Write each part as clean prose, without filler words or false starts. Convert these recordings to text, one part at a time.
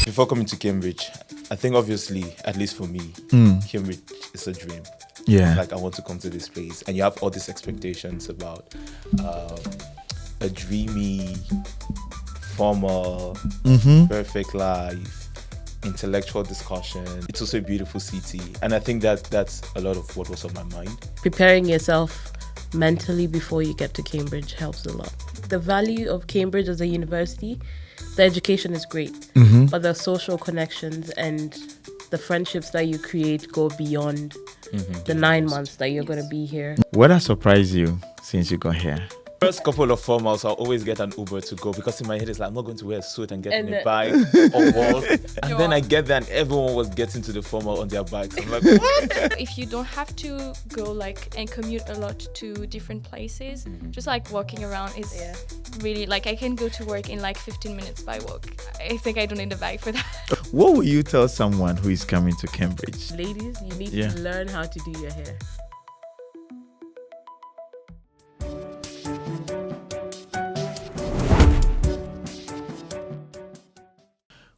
Before coming to Cambridge, I think obviously, at least for me, Cambridge is a dream. Yeah. Like I want to come to this place, and you have all these expectations about a dreamy, formal, perfect life, intellectual discussion. It's also a beautiful city, and I think that's a lot of what was on my mind. Preparing yourself mentally before you get to Cambridge helps a lot. The value of Cambridge as a university, the education is great, but the social connections and the friendships that you create go beyond the 9 months that you're going to be here. What has surprised you since you got here? First couple of formals, I'll always get an Uber to go because in my head it's like I'm not going to wear a suit and get And in a bike or walk. And then I get there and everyone was getting to the formal on their bikes. I'm like, what? If you don't have to go and commute a lot to different places, just walking around is really I can go to work in 15 minutes by walk. I think I don't need a bike for that. What will you tell someone who is coming to Cambridge? Ladies, you need to learn how to do your hair.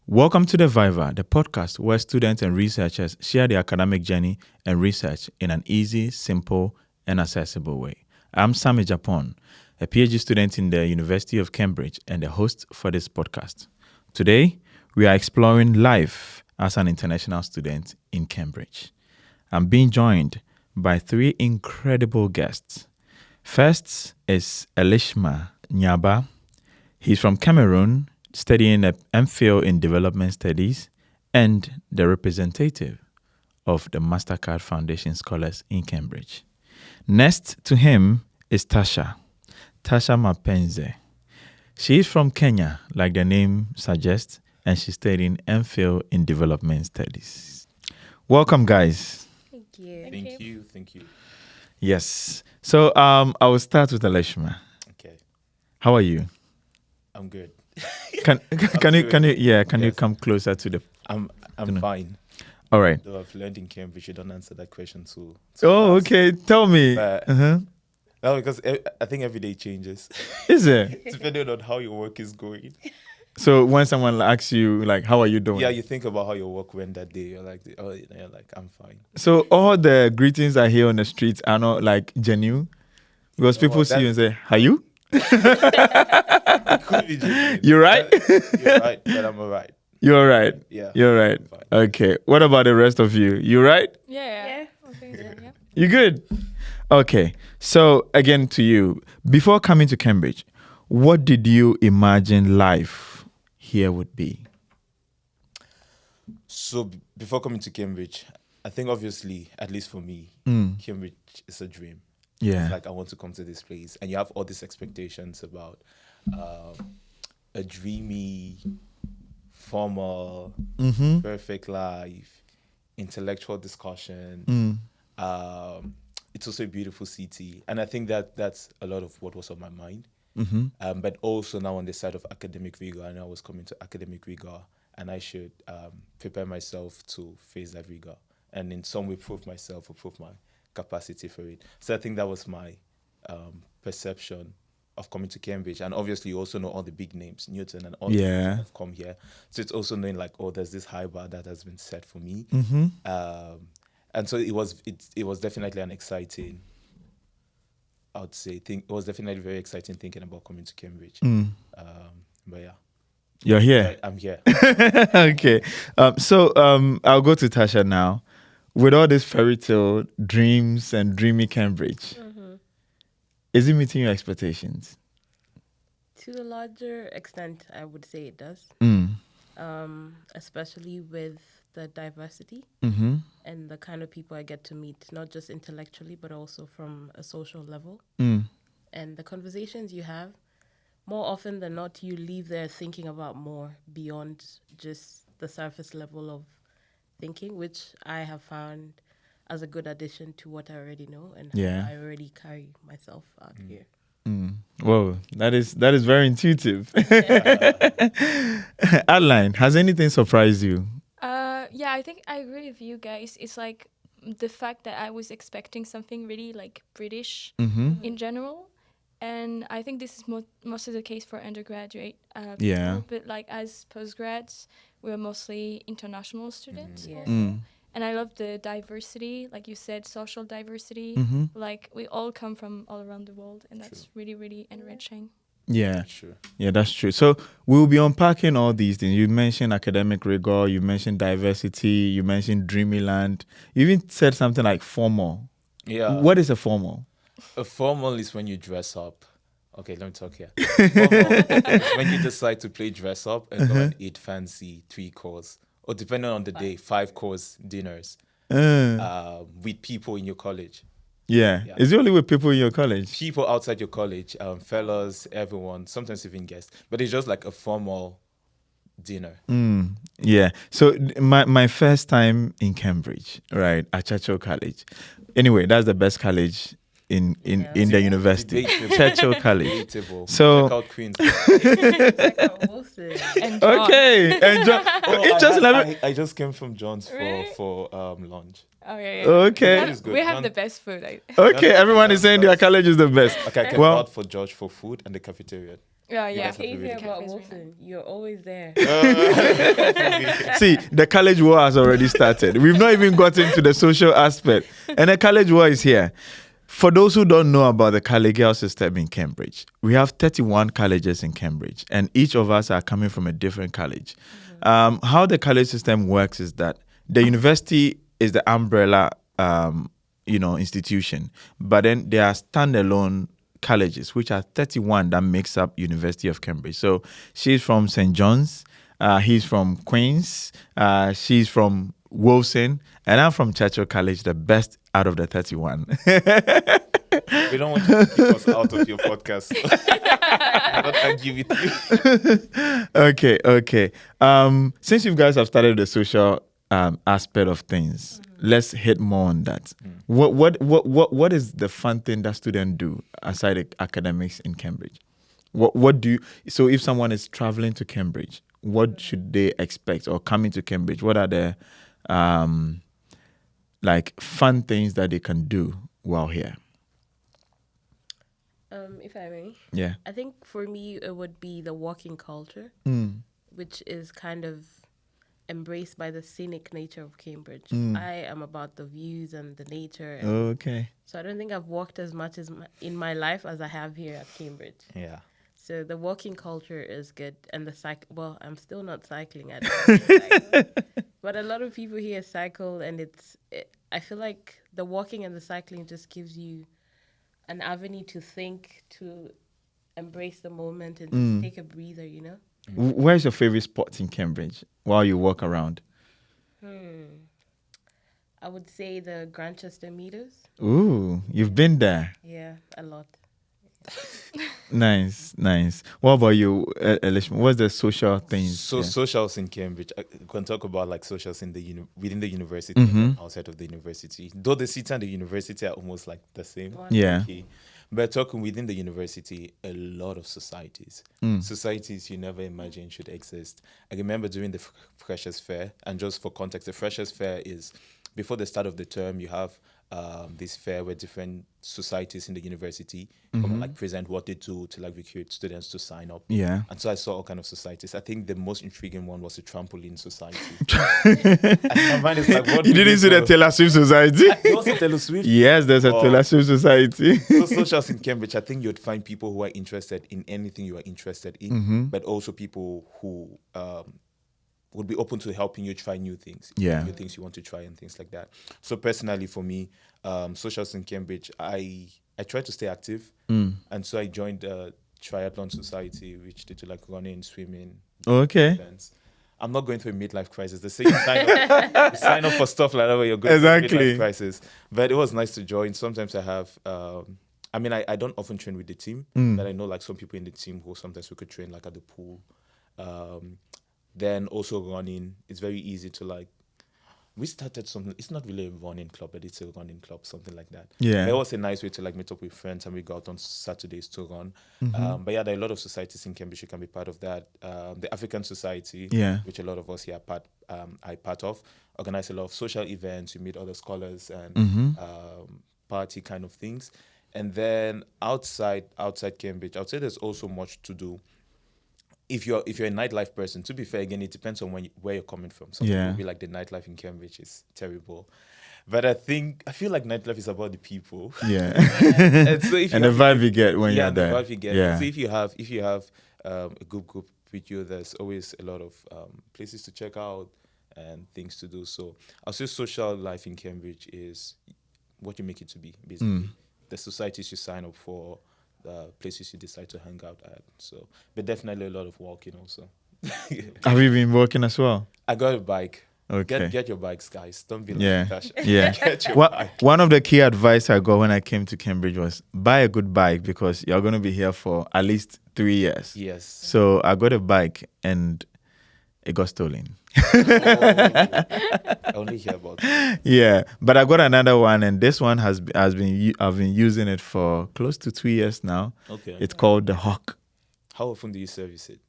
Welcome to the ViVa, the podcast where students and researchers share their academic journey and research in an easy, simple, and accessible way. I'm Sami Japon, a PhD student in the University of Cambridge and the host for this podcast. Today, we are exploring life as an international student in Cambridge. I'm being joined by three incredible guests. First is Elishammah Nyaba. He's from Cameroon, studying an MPhil in Development Studies and the representative of the MasterCard Foundation Scholars in Cambridge. Next to him is Tasha Mapenze. She is from Kenya, like the name suggests, and she's studying MPhil in Development Studies. Welcome, guys. Thank you. Thank you. Yes. So I will start with Elishammah. Okay. How are you? I'm good. Can you come closer to the... I'm fine. All right. Though I've learned in Cambridge, you don't answer that question too. Oh, okay. Tell me. But, no, because I think every day changes. Is it? Depending on how your work is going. So when someone asks you, how are you doing? Yeah, you think about how your work went that day. You're like, I'm fine. So all the greetings I hear on the streets are not genuine? Because people see you and say, "Are you?" It could be genuine. You right? You're right, but I'm all right. You're all right. Yeah. You're right. Okay. What about the rest of you? You right? Yeah. Okay, yeah. You good? Okay. So again to you, before coming to Cambridge, what did you imagine life here would be? So before coming to Cambridge, I think obviously, at least for me, Cambridge is a dream. Yeah. It's I want to come to this place, and you have all these expectations about a dreamy, formal, perfect life, intellectual discussion. It's also a beautiful city, and I think that's a lot of what was on my mind. But also now on the side of academic rigor, and I was coming to academic rigor, and I should prepare myself to face that rigor, and in some way prove myself or prove my capacity for it. So I think that was my perception of coming to Cambridge. And obviously you also know all the big names, Newton and all the names that have come here. So it's also knowing there's this high bar that has been set for me. And so it was definitely an exciting, I would say, it was definitely very exciting thinking about coming to Cambridge. But yeah. You're here? I'm here. Okay. So I'll go to Tasha now. With all these fairy tale dreams and dreamy Cambridge, is it meeting your expectations? To a larger extent, I would say it does. Especially with the diversity and the kind of people I get to meet, not just intellectually, but also from a social level. And the conversations you have, more often than not, you leave there thinking about more beyond just the surface level of thinking, which I have found as a good addition to what I already know and how I already carry myself out here. Whoa, that is very intuitive. Adeline, has anything surprised you? Yeah, I think I agree with you guys. It's the fact that I was expecting something really British in general. And I think this is mostly the case for undergraduate Yeah. people, but like as postgrads, we're mostly international students. Yeah. Also. And I love the diversity, like you said, social diversity. Like we all come from all around the world, and that's really, really enriching. Yeah. Sure. Yeah, that's true. So we'll be unpacking all these things. You mentioned academic rigor, you mentioned diversity, you mentioned Dreamyland. You even said something like formal. Yeah. What is a formal? A formal is when you dress up. Okay, let me talk here. Formal is when you decide to play dress up and go and eat fancy 3-course, or depending on the day, 5-course dinners with people in your college. Yeah. Yeah. Is it only with people in your college? People outside your college, fellas, everyone, sometimes even guests. But it's just like a formal dinner. Yeah. So my first time in Cambridge, right, at Churchill College. Anyway, that's the best college in the university. Debatable. Churchill College. Debatable. So- Check out Queen's. And John. Okay. And just let me. I just came from John's Really? for lunch. Oh yeah. Okay. Food is good. We have John- the best food. Okay. Everyone is saying their college is the best. Okay, I came Well- out for George for food and the cafeteria. Yeah. guys have Easy really about good- Wilson. You're always there. See, the college war has already started. We've not even gotten to the social aspect, and the college war is here. For those who don't know about the collegial system in Cambridge, we have 31 colleges in Cambridge, and each of us are coming from a different college. How the college system works is that the university is the umbrella, institution, but then there are standalone colleges, which are 31 that makes up University of Cambridge. So she's from St. John's, he's from Queen's, she's from Wilson, and I'm from Churchill College, the best out of the 31. We don't want you to keep us out of your podcast. I don't argue with you. Okay. Since you guys have started the social aspect of things, let's hit more on that. What is the fun thing that students do aside the academics in Cambridge? What do you? So if someone is traveling to Cambridge, what should they expect, or coming to Cambridge? What are the like fun things that they can do while here? If I may, Yeah. I think for me it would be the walking culture, which is kind of embraced by the scenic nature of Cambridge. I am about the views and the nature, and Okay. so I don't think I've walked as much as in my life as I have here at Cambridge. Yeah. So the walking culture is good, and the well, I'm still not cycling at all, but a lot of people here cycle, and I feel like the walking and the cycling just gives you an avenue to think, to embrace the moment, and just take a breather, you know? Where's your favorite spot in Cambridge while you walk around? I would say the Grantchester Meadows. Ooh, you've been there. Yeah, a lot. Nice. What about you, Elishammah? What's the social things? So yeah. socials in Cambridge, I can talk about like socials in the within the university and outside of the university. Though the city and the university are almost like the same. Yeah. Okay. But talking within the university, a lot of societies. Societies you never imagined should exist. I remember during the Freshers' Fair, and just for context, the Freshers' Fair is before the start of the term, you have this fair where different societies in the university come and like present what they do to like recruit students to sign up. Yeah. And so I saw all kind of societies. I think the most intriguing one was a trampoline society. And my mind is like, what You do didn't see the do? Taylor Swift Society? There was a Taylor Swift. Yes, there's a Oh. Taylor Swift Society. So socials in Cambridge, I think you'd find people who are interested in anything you are interested in, but also people who would be open to helping you try new things. Yeah. New things you want to try and things like that. So personally for me, socials in Cambridge, I try to stay active. And so I joined a triathlon society, which did to like running, swimming, Okay. events. I'm not going through a midlife crisis. They say you sign up for stuff like that where you're going Exactly. through a midlife crisis. But it was nice to join. Sometimes I have, I don't often train with the team, but I know like some people in the team who sometimes we could train like at the pool. Then also running. It's very easy to like, we started something, it's not really a running club, but it's a running club, something like that. Yeah. But it was a nice way to like meet up with friends, and we go out on Saturdays to run. But yeah, there are a lot of societies in Cambridge. You can be part of that. The African Society, Yeah. which a lot of us here are part of, organize a lot of social events. You meet other scholars and party kind of things. And then outside Cambridge, I would say there's also much to do. If you're a nightlife person, to be fair, again, it depends on where you're coming from. Some people will be like, the nightlife in Cambridge is terrible. But I feel like nightlife is about the people. Yeah. And so and the vibe you get when you're there. The vibe you get. Yeah. So if you have a good group with you, there's always a lot of places to check out and things to do. So I'll say social life in Cambridge is what you make it to be, basically. The societies you sign up for, the places you decide to hang out at. So, but definitely a lot of walking also. Have you been walking as well? I got a bike. Okay. Get your bikes, guys. Don't be like Tasha. Yeah. Get your bike. One of the key advice I got when I came to Cambridge was buy a good bike because you're going to be here for at least 3 years. Yes. So I got a bike and it got stolen. I only hear about it. Yeah, but I got another one, and this one I've been using it for close to 2 years now. Okay. It's called the Hawk. How often do you service it?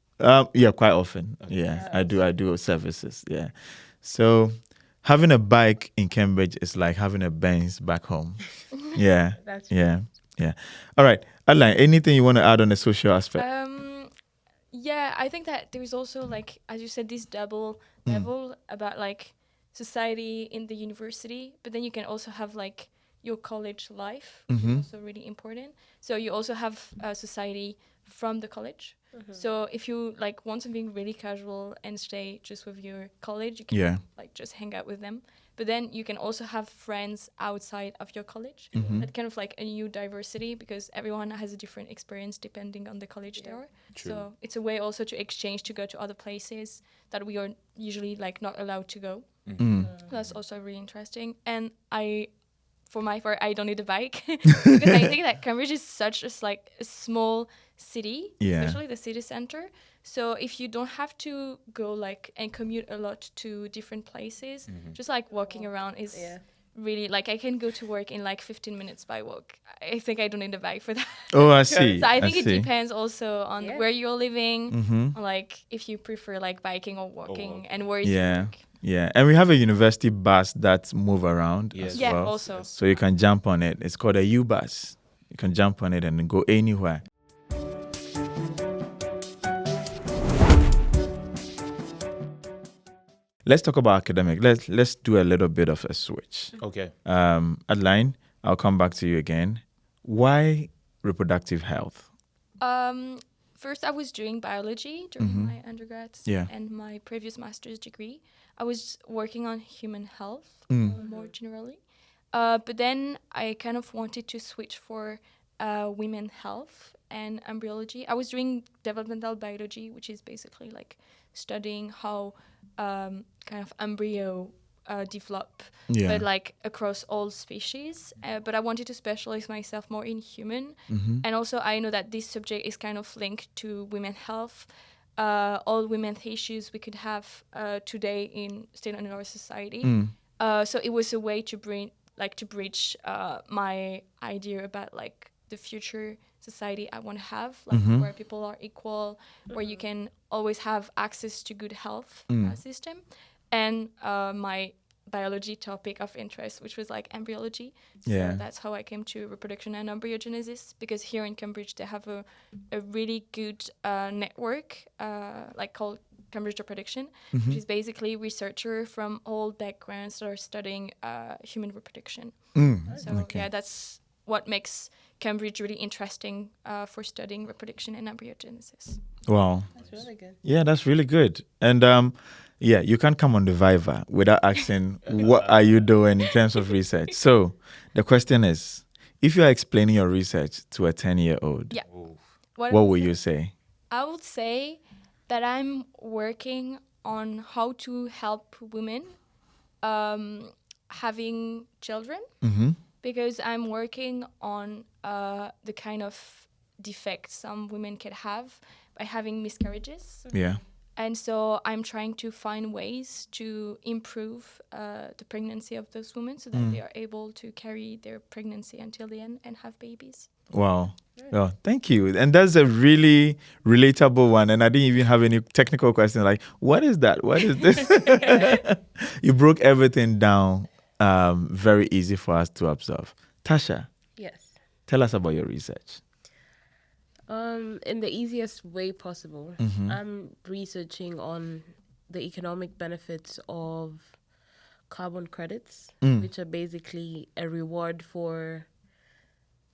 Yeah, quite often. Okay. Yeah, I do services. Yeah, so having a bike in Cambridge is like having a Benz back home. Yeah, That's true. yeah. All right, Adeline, anything you want to add on the social aspect? Yeah, I think that there's also, like, as you said, this double level about like society in the university, but then you can also have like your college life, which is also really important. So you also have society from the college. So if you like want something really casual and stay just with your college, you can like just hang out with them. But then you can also have friends outside of your college. That kind of like a new diversity because everyone has a different experience depending on the college they are. True. So it's a way also to exchange, to go to other places that we are usually like not allowed to go. That's also really interesting. And for my part, I don't need a bike because I think that Cambridge is such a small city, especially the city center. So if you don't have to go like and commute a lot to different places, just like walking around is really like I can go to work in like 15 minutes by walk. I think I don't need a bike for that. Oh, I see. So I think it depends also on where you're living, like if you prefer like biking or walking and where you work. Yeah, and we have a university bus that move around Yes. as Yeah, well. also. So you can jump on it. It's called a U bus. You can jump on it and go anywhere. Let's talk about academic. Let's do a little bit of a switch. Okay. Adeline, I'll come back to you again. Why reproductive health? First, I was doing biology during my undergrad and my previous master's degree. I was working on human health more generally. But then I kind of wanted to switch for women health and embryology. I was doing developmental biology, which is basically like studying how kind of embryo develop, but like across all species. But I wanted to specialize myself more in human. And also I know that this subject is kind of linked to women health, all women's issues we could have today still in our society. So it was a way to bridge my idea about like the future society I want to have, like where people are equal, where you can always have access to good health system, and my biology topic of interest, which was like embryology. So that's how I came to reproduction and embryogenesis, because here in Cambridge they have a really good network like called Cambridge Reproduction, which is basically researchers from all backgrounds that are studying human reproduction. So that's what makes Cambridge really interesting for studying reproduction and embryogenesis. Wow. That's really good. Yeah, that's really good. And you can't come on the ViVa without asking what are you doing in terms of research. So the question is, if you are explaining your research to a 10-year-old, what will you say? I would say that I'm working on how to help women having children, because I'm working on the kind of defects some women can have by having miscarriages. Yeah. And so I'm trying to find ways to improve the pregnancy of those women so that they are able to carry their pregnancy until the end and have babies. Wow. Oh, thank you. And that's a really relatable one. And I didn't even have any technical questions like, what is that? What is this? You broke everything down very easy for us to observe. Tasha, Yes. Tell us about your research. In the easiest way possible, I'm researching on the economic benefits of carbon credits, which are basically a reward for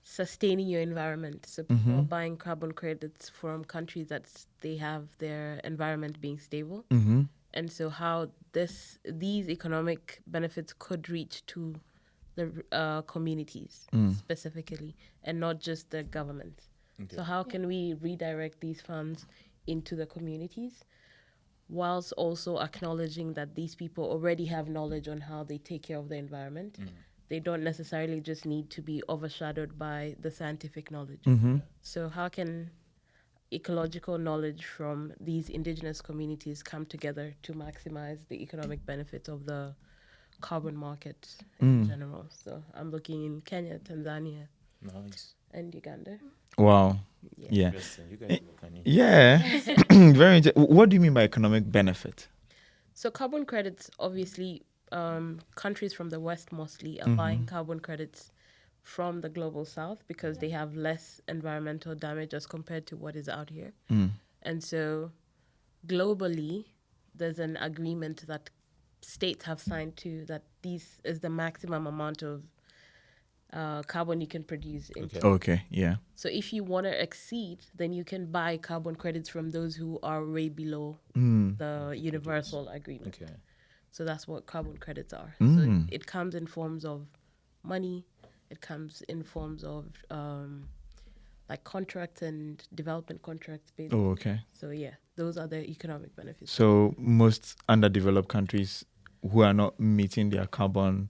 sustaining your environment. So people are buying carbon credits from countries that they have their environment being stable. And so how these economic benefits could reach to the communities specifically, and not just the government. Okay. So how can we redirect these funds into the communities whilst also acknowledging that these people already have knowledge on how they take care of the environment? They don't necessarily just need to be overshadowed by the scientific knowledge. So how can ecological knowledge from these indigenous communities come together to maximize the economic benefits of the carbon market in general? So I'm looking in Kenya, Tanzania, and Uganda. Wow. Yeah. You guys yeah. Very interesting. What do you mean by economic benefit? So carbon credits, obviously, countries from the West mostly are buying carbon credits from the global South because they have less environmental damage as compared to what is out here. And so globally, there's an agreement that states have signed to that this is the maximum amount of carbon you can produce. Okay, yeah. So if you want to exceed, then you can buy carbon credits from those who are way below the universal agreement. Okay. So that's what carbon credits are. So it comes in forms of money. It comes in forms of like contracts and development contracts. Basically. Oh, okay. So yeah, those are the economic benefits. So most underdeveloped countries who are not meeting their carbon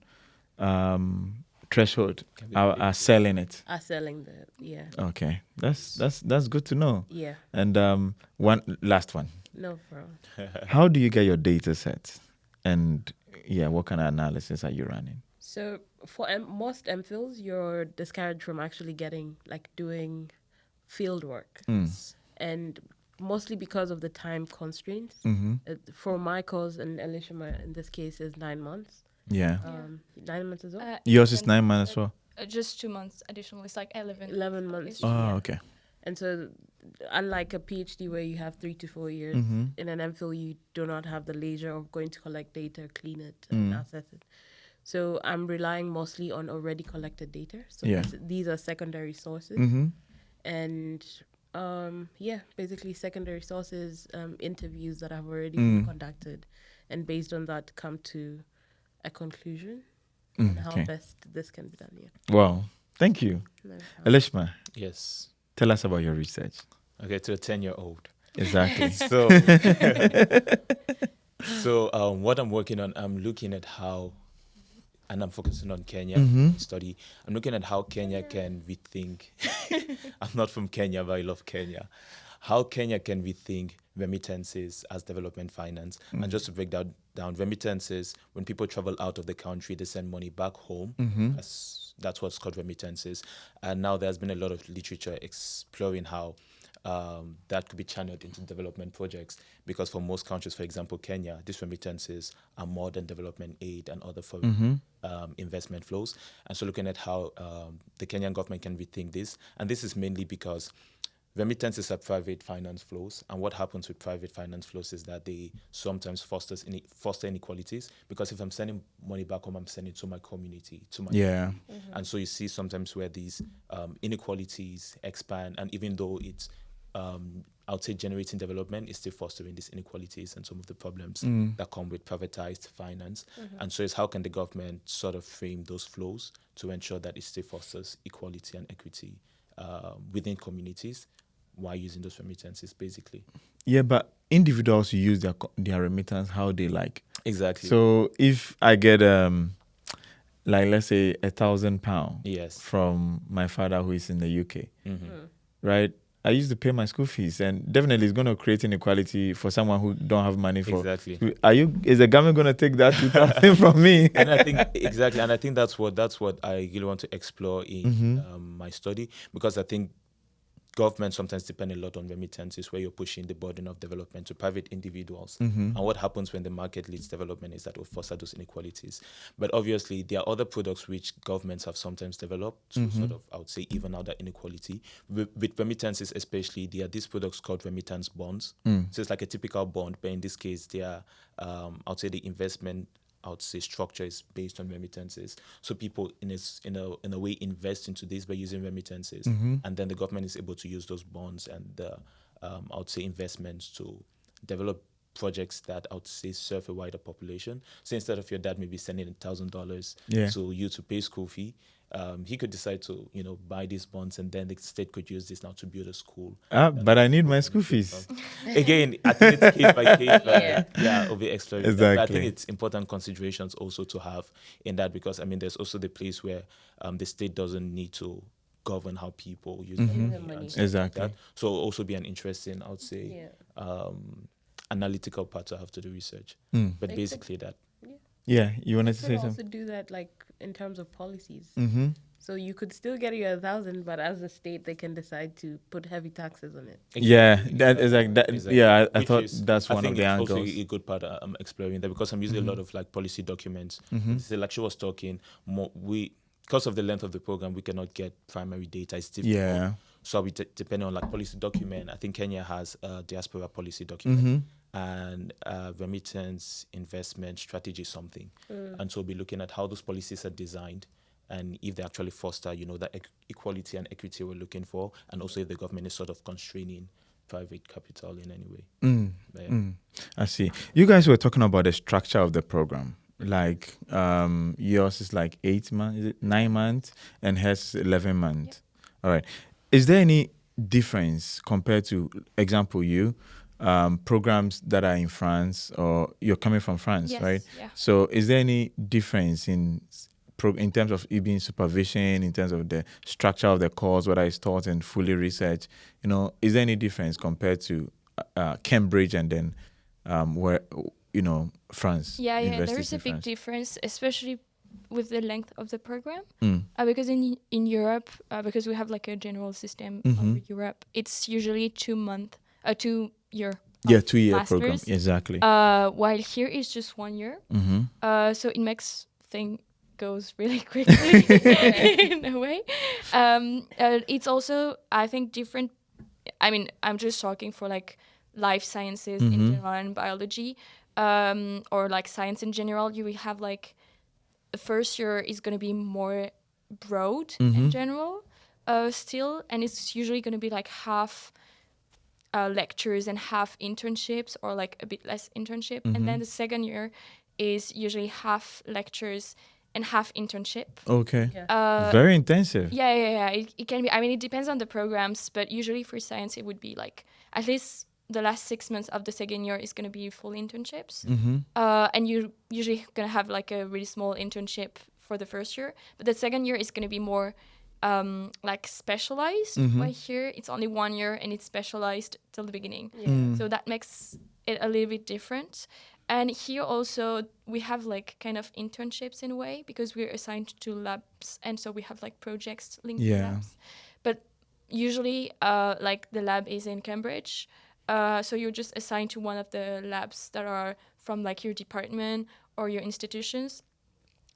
threshold are selling it. Are selling yeah. Okay, that's good to know. Yeah. And one last one. No problem. How do you get your data sets? And what kind of analysis are you running? So for most MPhils, you're discouraged from actually doing field work. And mostly because of the time constraints. For my course and Elishammah in this case is 9 months. Yeah. 9 months as well? Yours is 9 months as well? Just 2 months additional. It's like 11 months. Oh, okay. And so unlike a PhD where you have 3 to 4 years, in an MPhil you do not have the leisure of going to collect data, clean it, and assess it. So I'm relying mostly on already collected data. So these are secondary sources. And basically secondary sources, interviews that have already been conducted. And based on that, come to a conclusion on how best this can be done. Yeah. Wow. Thank you. No Elishammah. Yes. Tell us about your research. Okay, to a 10-year-old. Exactly. So what I'm working on, I'm looking at how, and I'm focusing on Kenya study. I'm looking at how Kenya can rethink. I'm not from Kenya, but I love Kenya. How Kenya can rethink remittances as development finance. And just to break that down, remittances, when people travel out of the country, they send money back home. That's what's called remittances. And now there's been a lot of literature exploring how that could be channeled into development projects, because for most countries, for example, Kenya, these remittances are more than development aid and other foreign investment flows. And so looking at how the Kenyan government can rethink this, and this is mainly because remittances are private finance flows, and what happens with private finance flows is that they sometimes foster inequalities, because if I'm sending money back home, I'm sending to my community, to my family. And so you see sometimes where these inequalities expand, and even though it's I would say generating development, is still fostering these inequalities and some of the problems that come with privatized finance. And so it's how can the government sort of frame those flows to ensure that it still fosters equality and equity within communities while using those remittances, basically. Yeah, but individuals use their remittance how they like. Exactly. So if I get let's say £1,000 from my father who is in the UK, right? I used to pay my school fees, and definitely it's going to create inequality for someone who don't have money for. Exactly. Is the government going to take that 2,000 from me? And I think exactly, and I think that's what I really want to explore in my study, because I think governments sometimes depend a lot on remittances, where you're pushing the burden of development to private individuals. And what happens when the market leads development is that it will foster those inequalities. But obviously, there are other products which governments have sometimes developed to sort of, I would say, even out that inequality. With remittances especially, there are these products called remittance bonds. So it's like a typical bond, but in this case, they are, I would say, the investment, I would say, structure is based on remittances. So people in a way invest into this by using remittances, and then the government is able to use those bonds and the I would say investments to develop projects that I would say serve a wider population. So instead of your dad maybe sending $1,000 to you to pay school fee, he could decide to, buy these bonds, and then the state could use this now to build a school. But I need my school fees. Again, I think it's case by case, of the exploration. Exactly. But I think it's important considerations also to have in that, because I mean, there's also the place where the state doesn't need to govern how people use their money. And stuff Exactly. like that. So also be an interesting, I would say, analytical part to have to do research. But basically that. Yeah, you wanted to You say could also something? do that like in terms of policies. So you could still get your 1,000, but as a state, they can decide to put heavy taxes on it. Yeah, that is like that. Exactly. Yeah, I Which thought is- that's I one of think the it's angles. also a good part I'm exploring there, because I'm using a lot of like policy documents. So like she was talking, because of the length of the program, we cannot get primary data. It's difficult. Yeah. So we depend on like policy document. I think Kenya has a diaspora policy document and remittance investment strategy something. And so we'll be looking at how those policies are designed and if they actually foster, that equality and equity we're looking for, and also if the government is sort of constraining private capital in any way. But yeah. I see. You guys were talking about the structure of the program. Like yours is like 8 months, is it 9 months, and hers is 11 months. All right. Is there any difference compared to, example, programs that are in France, or you're coming from France, Yes, right? yeah. So is there any difference in terms of it being supervision, in terms of the structure of the course, whether it's taught and fully researched? Is there any difference compared to Cambridge and then where France? Yeah, there universities is a in big France? difference, especially with the length of the program. Because in Europe, because we have like a general system of Europe, it's usually 2 year. Yeah, 2-year program. masters. Exactly. While here it's just 1 year. So it makes things goes really quickly in a way. It's also, I think, different. I mean, I'm just talking for like life sciences in general and biology, or like science in general. You will have like the first year is going to be more broad in general still, and it's usually going to be like half lectures and half internships, or like a bit less internship. And then the second year is usually half lectures and half internship. Okay. Very intensive. Yeah. It can be. I mean, it depends on the programs, but usually for science, it would be like at least the last 6 months of the second year is going to be full internships. And you're usually going to have like a really small internship for the first year. But the second year is going to be more like specialized. While here, it's only 1 year and it's specialized till the beginning. So that makes it a little bit different. And here also we have like kind of internships in a way, because we're assigned to labs, and so we have like projects linked to labs. But usually like the lab is in Cambridge, so you're just assigned to one of the labs that are from like your department or your institutions,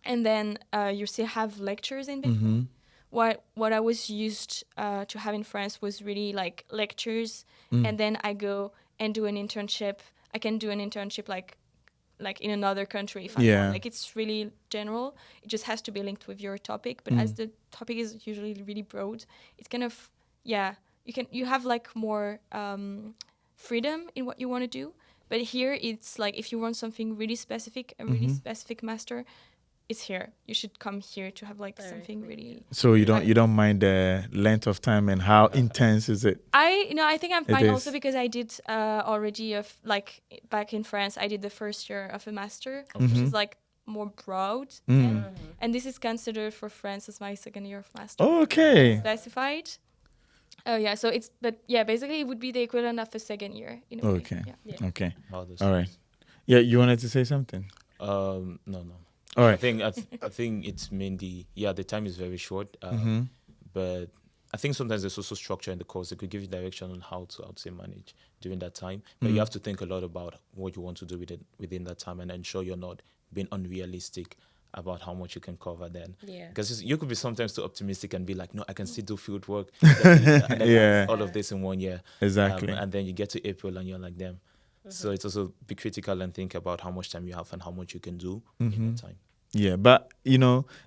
and then you still have lectures in between. What I was used to have in France was really like lectures, and then I go and do an internship. I can do an internship like in another country if I want. Like, it's really general. It just has to be linked with your topic. But as the topic is usually really broad, it's kind of, you have like more freedom in what you want to do. But here it's like, if you want something really specific, a really specific master, it's here. You should come here to have like something really. So you don't mind the length of time and how intense is it? I think I'm fine is. also because I did already like back in France, I did the first year of a master, which is like more broad, and this is considered for France as my second year of master. Okay. Specified. Oh yeah, so basically it would be the equivalent of a second year in a way. Okay. Yeah. Okay. Wow, that's All right. Yeah, you wanted to say something? No. All right. I think it's mainly the time is very short, but I think sometimes there's also structure in the course that could give you direction on how to, I would say, manage during that time. But you have to think a lot about what you want to do with it within that time and ensure you're not being unrealistic about how much you can cover then. Yeah. Because you could be sometimes too optimistic and be like, no, I can still do field work. And then all of this in 1 year. Exactly. And then you get to April and you're like, damn. So it's also be critical and think about how much time you have and how much you can do in that time. Yeah, but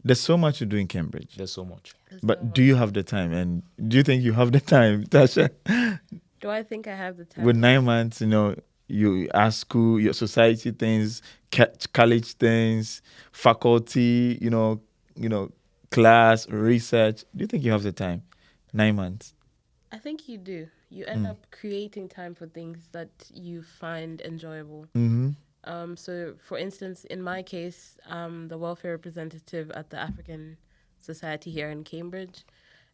there's so much to do in Cambridge. There's so much. But do you have the time? And do you think you have the time, Tasha? Do I think I have the time? With 9 months, you are school, your society things, college things, faculty, class, research. Do you think you have the time? 9 months. I think you do. You end up creating time for things that you find enjoyable. So, for instance, in my case, I'm the welfare representative at the African Society here in Cambridge,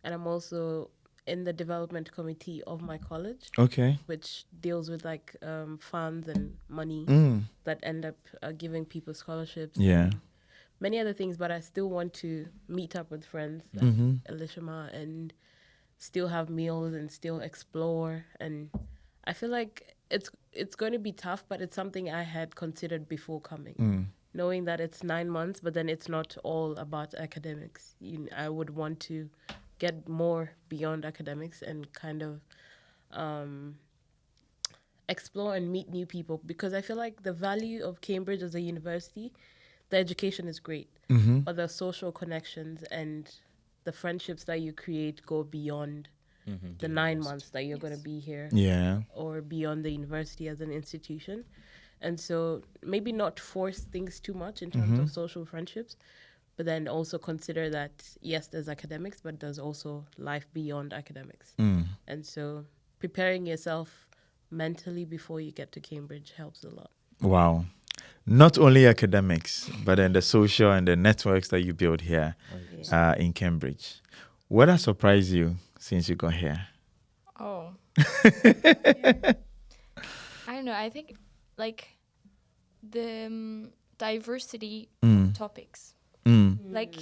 and I'm also in the development committee of my college. Okay. Which deals with like funds and money that end up giving people scholarships. Yeah. And many other things, but I still want to meet up with friends like Elishammah and still have meals and still explore. And I feel like it's going to be tough, but it's something I had considered before coming. Knowing that it's 9 months, but then it's not all about academics. I would want to get more beyond academics and kind of explore and meet new people, because I feel like the value of Cambridge as a university, the education is great, but the social connections and the friendships that you create go beyond the 9 months that you're going to be here, or beyond the university as an institution. And so maybe not force things too much in terms of social friendships, but then also consider that, yes, there's academics, but there's also life beyond academics. And so preparing yourself mentally before you get to Cambridge helps a lot. Wow. Not only academics, but then the social and the networks that you build here in Cambridge. What has surprised you since you got here? Oh. I don't know. I think like the diversity of topics. Like,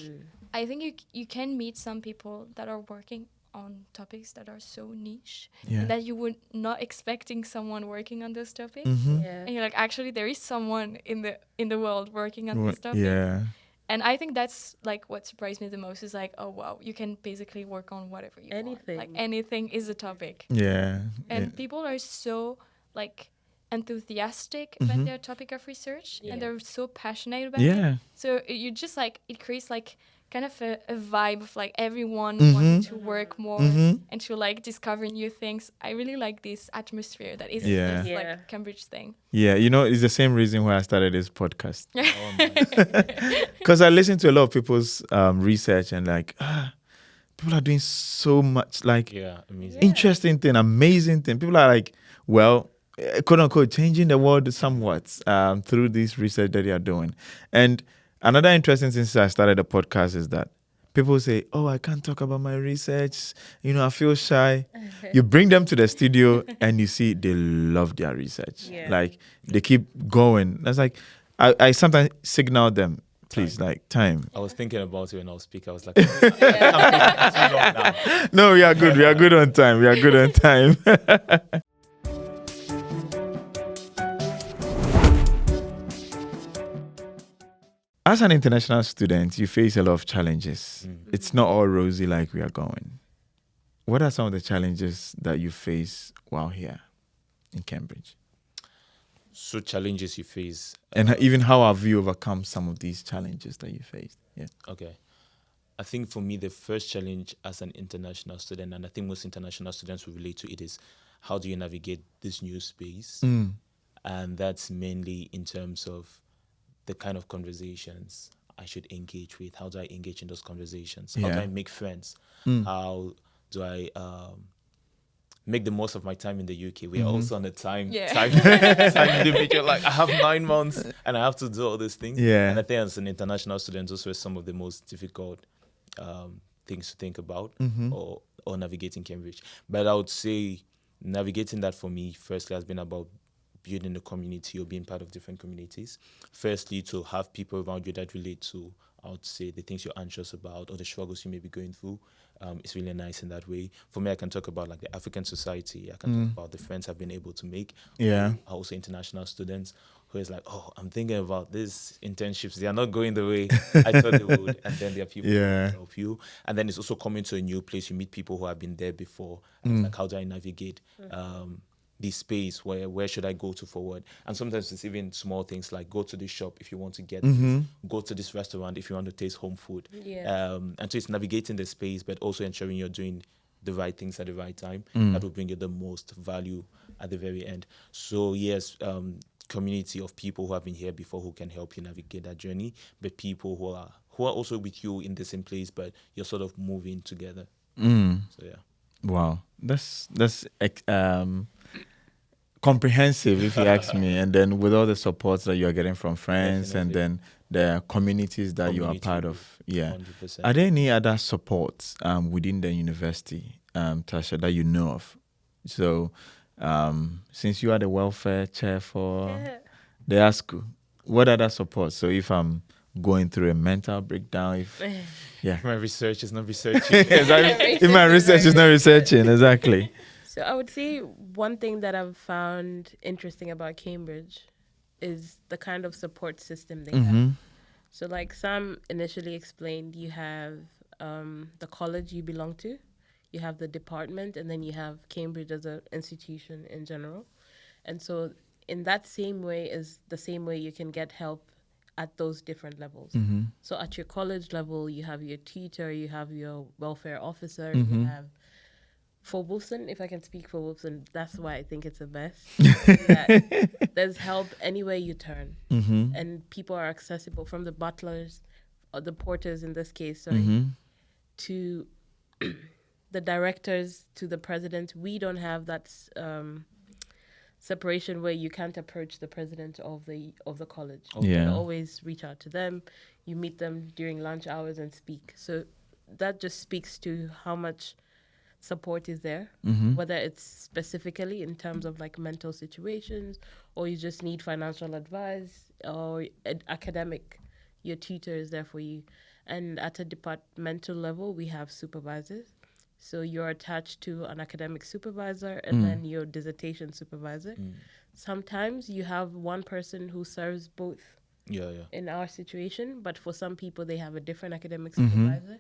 I think you can meet some people that are working on topics that are so niche that you would not expecting someone working on those topics. And you're like, actually, there is someone in the world working on this topic. And I think that's like what surprised me the most is like, oh wow, you can basically work on whatever you want. Like anything is a topic. And people are so like enthusiastic about their topic of research, and they're so passionate about it. So you just like, it creates like kind of a vibe of like everyone wanting to work more and to like discover new things. I really like this atmosphere that is this like Cambridge thing. It's the same reason why I started this podcast. Because I listen to a lot of people's research and like, people are doing so much like interesting thing, amazing thing. People are like, well, quote unquote, changing the world somewhat through this research that they are doing. And another interesting thing since I started the podcast is that people say, oh, I can't talk about my research. I feel shy. You bring them to the studio and you see they love their research. Like they keep going. That's like, I sometimes signal them, please, time. I was thinking about it when I was speaking. I was like, no, we are good. We are good on time. We are good on time. As an international student, you face a lot of challenges. It's not all rosy like we are going. What are some of the challenges that you face while here in Cambridge? So challenges you face. And even how have you overcome some of these challenges that you faced? Okay. I think for me, the first challenge as an international student, and I think most international students will relate to it, is how do you navigate this new space? And that's mainly in terms of the kind of conversations I should engage with. How do I engage in those conversations? How do I make friends? How do I make the most of my time in the UK? We are also on a time limit. Like, I have 9 months and I have to do all these things. And I think as an international student, those were some of the most difficult things to think about or navigating Cambridge. But I would say navigating that for me, firstly, has been about building a community or being part of different communities. Firstly, to have people around you that relate to I would say the things you're anxious about or the struggles you may be going through. It's really nice in that way. For me, I can talk about like the African society. I can talk about the friends I've been able to make. Yeah. Also international students who is like, oh, I'm thinking about these internships. They are not going the way I thought they would. And then there are people who can help you. And then it's also coming to a new place. You meet people who have been there before. And it's like, how do I navigate this space? Where should I go to forward? And sometimes it's even small things like go to this shop if you want to get this, go to this restaurant if you want to taste home food. Yeah. And so it's navigating the space, but also ensuring you're doing the right things at the right time. That will bring you the most value at the very end. So yes, community of people who have been here before who can help you navigate that journey, but people who are also with you in the same place, but you're sort of moving together. So yeah. Wow, that's comprehensive, if you ask me. And then with all the supports that you're getting from friends, Definitely. and then the communities that you are part of, 100%. Are there any other supports within the university, Tasha, that you know of? So, since you are the welfare chair for the ASCO, what other supports? So if I'm going through a mental breakdown, My research is not researching. exactly. If my research is not researching, exactly. So I would say one thing that I've found interesting about Cambridge is the kind of support system they have. So like Sam initially explained, you have the college you belong to, you have the department, and then you have Cambridge as an institution in general. And so in that same way is the same way you can get help at those different levels. So at your college level, you have your tutor, you have your welfare officer, you have for Wolfson, if I can speak for Wolfson, that's why I think it's the best. There's help anywhere you turn, and people are accessible from the butlers, or the porters in this case, to the directors, to the president. We don't have that separation where you can't approach the president of the college. You can always reach out to them. You meet them during lunch hours and speak. So that just speaks to how much support is there, whether it's specifically in terms of like mental situations, or you just need financial advice, or academic, your tutor is there for you. And at a departmental level, we have supervisors. So you're attached to an academic supervisor and then your dissertation supervisor. Sometimes you have one person who serves both in our situation, but for some people, they have a different academic supervisor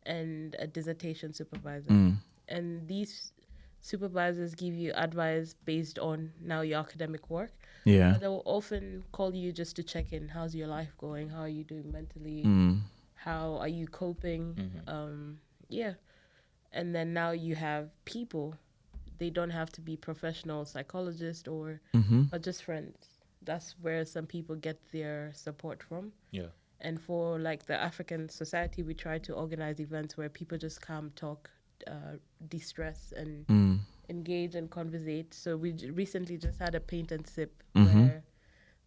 and a dissertation supervisor. And these supervisors give you advice based on now your academic work. But they'll often call you just to check in. How's your life going? How are you doing mentally? How are you coping? And then now you have people. They don't have to be professional psychologists or just friends. That's where some people get their support from. And for like the African society, we try to organize events where people just come, talk, de-stress, and engage and conversate. So we recently just had a paint and sip where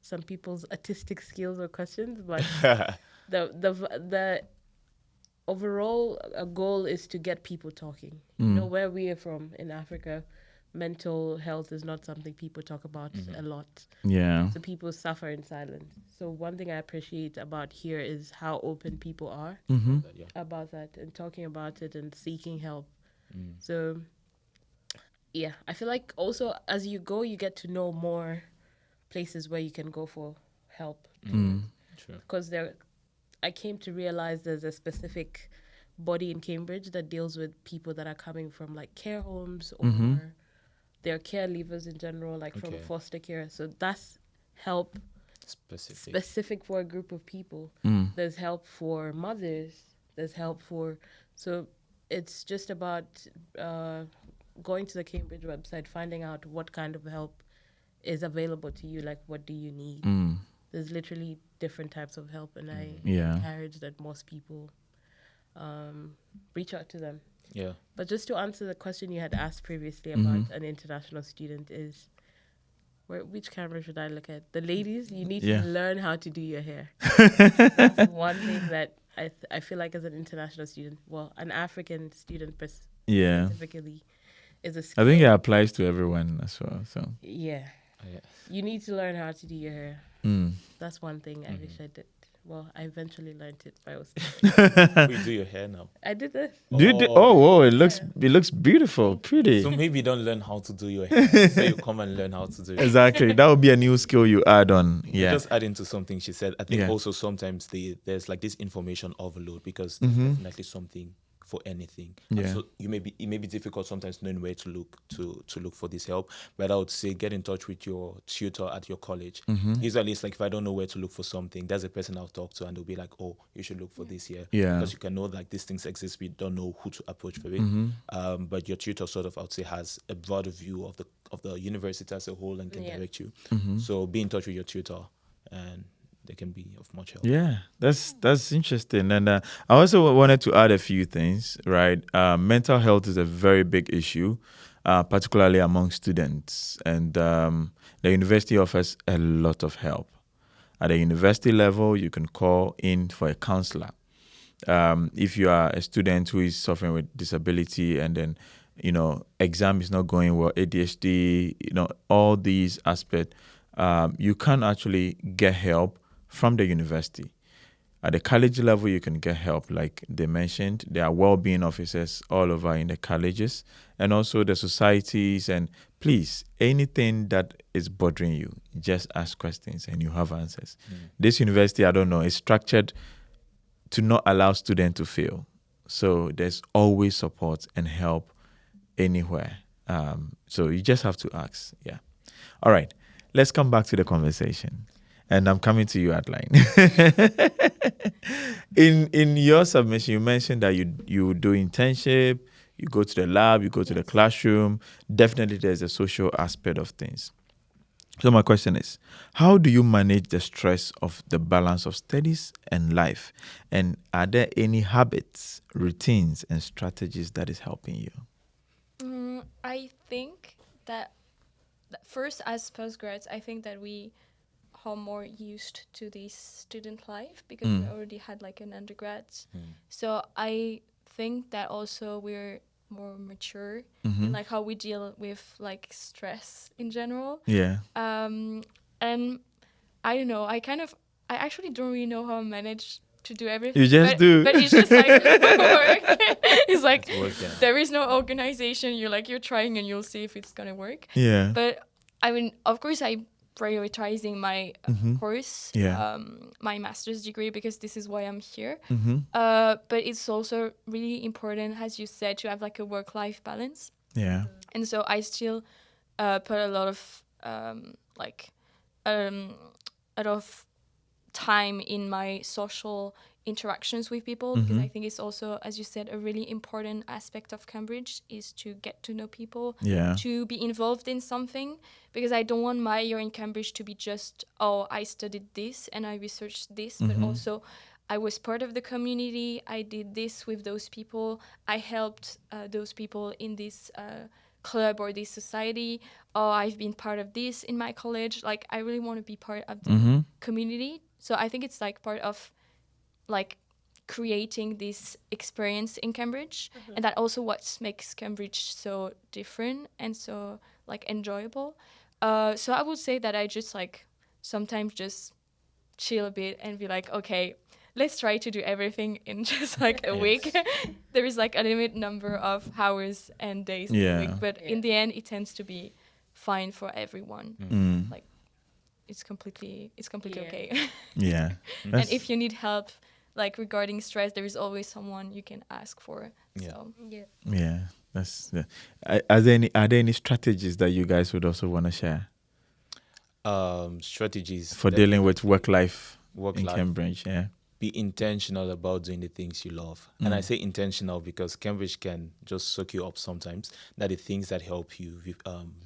some people's artistic skills were questioned, but the overall goal is to get people talking. You know, where we are from in Africa, mental health is not something people talk about a lot. So people suffer in silence. So one thing I appreciate about here is how open people are about that and talking about it and seeking help. So yeah, I feel like also as you go, you get to know more places where you can go for help. Because I came to realize there's a specific body in Cambridge that deals with people that are coming from like care homes or they're care leavers in general, like from foster care. So that's help specific for a group of people. There's help for mothers. There's help for... So it's just about going to the Cambridge website, finding out what kind of help is available to you, like what do you need. There's literally different types of help, and I encourage that most people reach out to them. But just to answer the question you had asked previously about an international student is, which camera should I look at? The ladies, you need to learn how to do your hair. That's one thing that I feel like as an international student, well, an African student specifically, is a skill. I think it applies to everyone as well. So you need to learn how to do your hair. That's one thing I wish I did Well, I eventually learned it, but I was. You do your hair now. I did it. It looks beautiful, pretty. So maybe you don't learn how to do your hair. So you come and learn how to do it. Exactly. That would be a new skill you add on. Yeah. Just add into something she said. I think also sometimes there's like this information overload because there's definitely something for anything. Yeah. And so it may be difficult sometimes knowing where to look to look for this help. But I would say get in touch with your tutor at your college. Usually it's like if I don't know where to look for something, there's a person I'll talk to and they'll be like, oh, you should look for this here. Yeah. Because you can know like these things exist, we don't know who to approach for it. But your tutor sort of I would say has a broader view of the university as a whole and can direct you. So be in touch with your tutor and they can be of much help. Yeah, that's interesting. And I also wanted to add a few things, right? Mental health is a very big issue, particularly among students. And the university offers a lot of help. At the university level, you can call in for a counselor. If you are a student who is suffering with disability and then, exam is not going well, ADHD, all these aspects, you can actually get help from the university. At the college level, you can get help. Like they mentioned, there are well-being officers all over in the colleges and also the societies. And please, anything that is bothering you, just ask questions and you have answers. This university, I don't know, is structured to not allow students to fail. So there's always support and help anywhere. So you just have to ask. Yeah. All right. Let's come back to the conversation. And I'm coming to you, Adeline. In your submission, you mentioned that you do internship, you go to the lab, you go to the classroom. Definitely there's a social aspect of things. So my question is, how do you manage the stress of the balance of studies and life? And are there any habits, routines, and strategies that is helping you? I think that first, as postgrads, I think that we are more used to this student life because we already had like an undergrad. So I think that also we're more mature in like how we deal with like stress in general. Yeah. And I don't know, I actually don't really know how I manage to do everything. You just do. But it's just like work. It's like there is no organization. You're trying and you'll see if it's gonna work. Yeah. But I mean, of course, I'm prioritizing my course, my master's degree, because this is why I'm here. But it's also really important, as you said, to have like a work-life balance. Yeah. And so I still put a lot of time in my social interactions with people, because I think it's also, as you said, a really important aspect of Cambridge is to get to know people, to be involved in something, because I don't want my year in Cambridge to be just, oh, I studied this and I researched this, but also I was part of the community, I did this with those people, I helped those people in this club or this society, oh, I've been part of this in my college. Like, I really want to be part of the community. So I think it's like part of like creating this experience in Cambridge, and that also what makes Cambridge so different and so like enjoyable. So I would say that I just like sometimes just chill a bit and be like, okay, let's try to do everything in just like a week. There is like a limited number of hours and days in a week, but in the end it tends to be fine for everyone. Like it's completely okay. Yeah. And if you need help like regarding stress, there is always someone you can ask for. So yeah, that's are there any strategies that you guys would also want to share? Strategies for dealing with work life in Cambridge. Be intentional about doing the things you love. And I say intentional because Cambridge can just suck you up sometimes. That the things that help you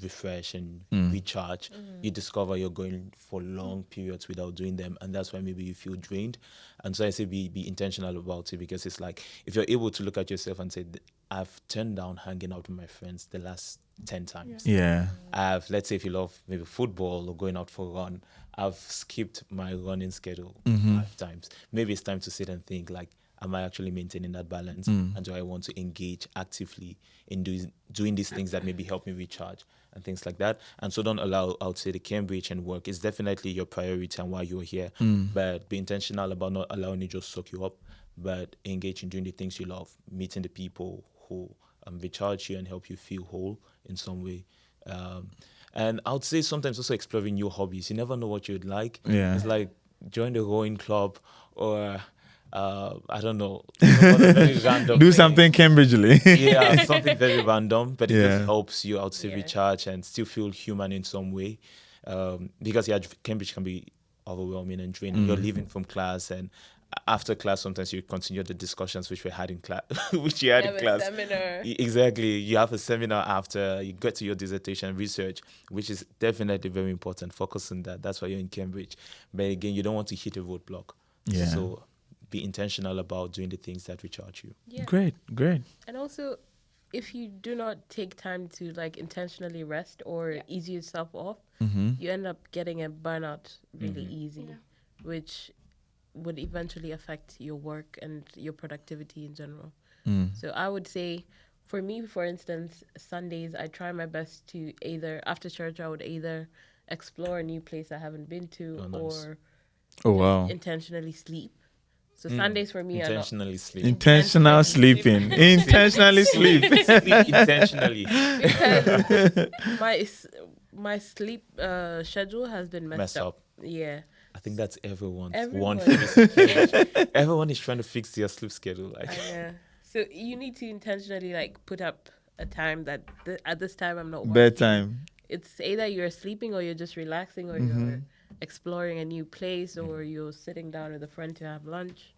refresh and recharge, you discover you're going for long periods without doing them. And that's why maybe you feel drained. And so I say be intentional about it, because it's like if you're able to look at yourself and say, I've turned down hanging out with my friends the last 10 times. Let's say if you love maybe football or going out for a run, I've skipped my running schedule 5 times. Maybe it's time to sit and think like, am I actually maintaining that balance? And do I want to engage actively in doing these things that maybe help me recharge and things like that? And so don't allow, I would say, the Cambridge and work is definitely your priority and why you're here. But be intentional about not allowing it just suck you up, but engage in doing the things you love, meeting the people who recharge you and help you feel whole in some way. And I would say sometimes also exploring new hobbies. You never know what you'd like. Yeah. It's like join the rowing club or I don't know, very random Do thing. something Cambridgely. Yeah, something very random, but it Yeah. just helps you, I would say, Yeah. recharge and still feel human in some way. Because Cambridge can be overwhelming and draining. You're leaving from class, and after class, sometimes you continue the discussions which we had in class, which you had in class. Seminar. Exactly. You have a seminar after you get to your dissertation research, which is definitely very important. Focus on that. That's why you're in Cambridge. But again, you don't want to hit a roadblock. Yeah. So be intentional about doing the things that recharge you. Yeah. Great. And also, if you do not take time to like intentionally rest or ease yourself off, you end up getting a burnout really easy, which would eventually affect your work and your productivity in general. So I would say, for me, for instance, Sundays, I try my best to either, after church, I would either explore a new place I haven't been to nice. or Oh, wow. intentionally sleep. So Sundays for me Intentionally sleep. Intentional sleeping. Intentionally sleep. Sleep intentionally. because my sleep schedule has been messed up. Yeah. I think that's everyone's Everyone. one fix. Everyone is trying to fix their sleep schedule. Like, So you need to intentionally like put up a time that at this time I'm not working. Bedtime. It's either you're sleeping or you're just relaxing or you're exploring a new place or you're sitting down at the front to have lunch.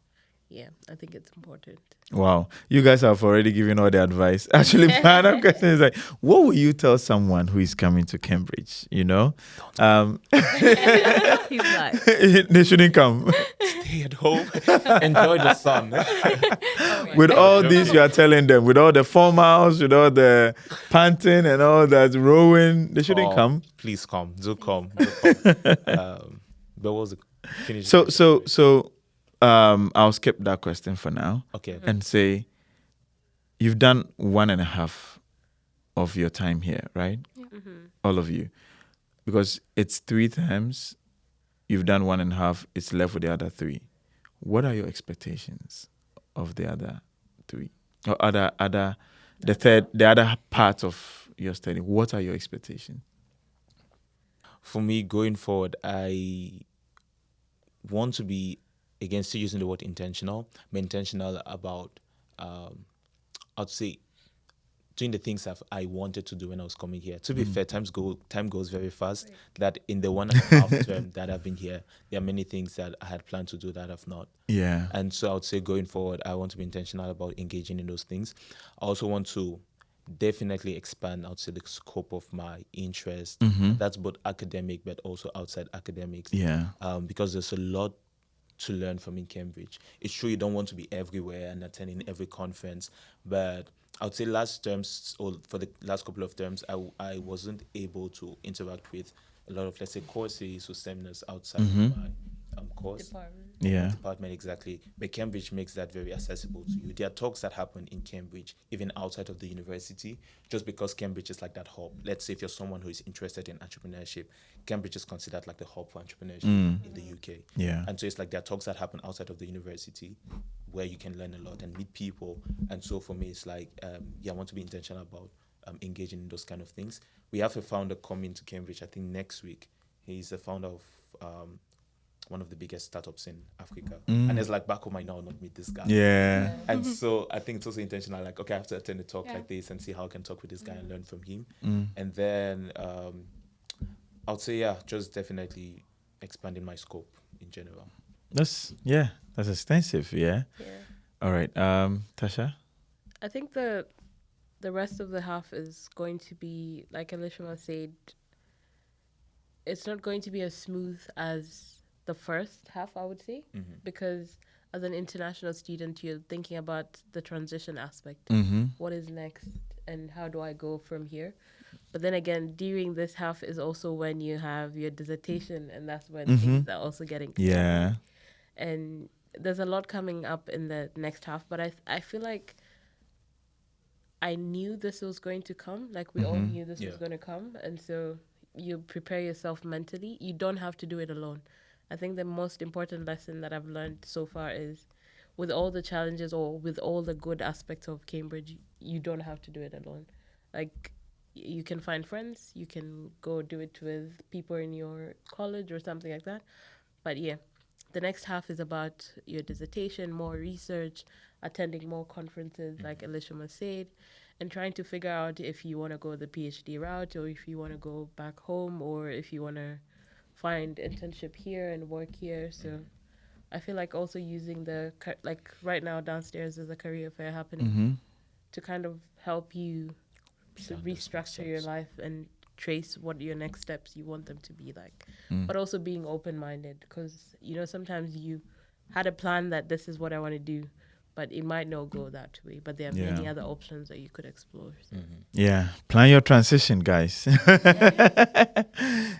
Yeah, I think it's important. Wow. You guys have already given all the advice. Actually, my other question is like, what would you tell someone who is coming to Cambridge? You know? He's like, They shouldn't come. stay at home, enjoy the sun. With all this you are telling them, with all the formals, with all the panting and all that rowing, they shouldn't come. Please come. Do come. But what was the finish? So I'll skip that question for now. Okay. And say, you've done 1.5 of your time here, right? All of you. Because it's 3 times, you've done 1.5, it's left with the other 3. What are your expectations of the other 3? Or the other part of your study? What are your expectations? For me, going forward, I want to be, again, still using the word intentional, but intentional about, I'd say, doing the things I wanted to do when I was coming here. To be fair, time goes very fast. Right. That in the 1.5 term that I've been here, there are many things that I had planned to do that I've not. Yeah. And so I would say going forward, I want to be intentional about engaging in those things. I also want to definitely expand, I would say, the scope of my interest. That's both academic, but also outside academics. Yeah. Because there's a lot to learn from in Cambridge. It's true you don't want to be everywhere and attending every conference, but I would say last terms, or for the last couple of terms, I wasn't able to interact with a lot of, let's say, courses or seminars outside of my course. Department, exactly. But Cambridge makes that very accessible to you. There are talks that happen in Cambridge, even outside of the university, just because Cambridge is like that hub. Let's say if you're someone who is interested in entrepreneurship, Cambridge is considered like the hub for entrepreneurship in the UK. Yeah. And so it's like there are talks that happen outside of the university where you can learn a lot and meet people. And so for me, it's like, I want to be intentional about engaging in those kind of things. We have a founder coming to Cambridge, I think next week. He's the founder of one of the biggest startups in Africa. And it's like, back home, I now not meet this guy. Yeah. And so I think it's also intentional, like, okay, I have to attend a talk like this and see how I can talk with this guy and learn from him. And then I would say, just definitely expanding my scope in general. That's extensive, yeah. All right. Tasha? I think the rest of the half is going to be, like Elishammah said, it's not going to be as smooth as the first half, I would say, because as an international student, you're thinking about the transition aspect. What is next and how do I go from here? But then again, during this half is also when you have your dissertation, and that's when things are also getting Yeah. and there's a lot coming up in the next half, but I feel like I knew this was going to come. Like we all knew this was going to come, and so you prepare yourself mentally. You don't have to do it alone. I think the most important lesson that I've learned so far is, with all the challenges or with all the good aspects of Cambridge, you don't have to do it alone. Like, you can find friends, you can go do it with people in your college or something like that. But yeah, the next half is about your dissertation, more research, attending more conferences, like Elishammah said, and trying to figure out if you want to go the PhD route or if you want to go back home or if you want to find internship here and work here. So I feel like also using like right now downstairs there's a career fair happening to kind of help you to restructure your life and trace what your next steps you want them to be like. But also being open-minded, because sometimes you had a plan that this is what I want to do, but it might not go that way, but there are many other options that you could explore. So. Yeah, plan your transition, guys.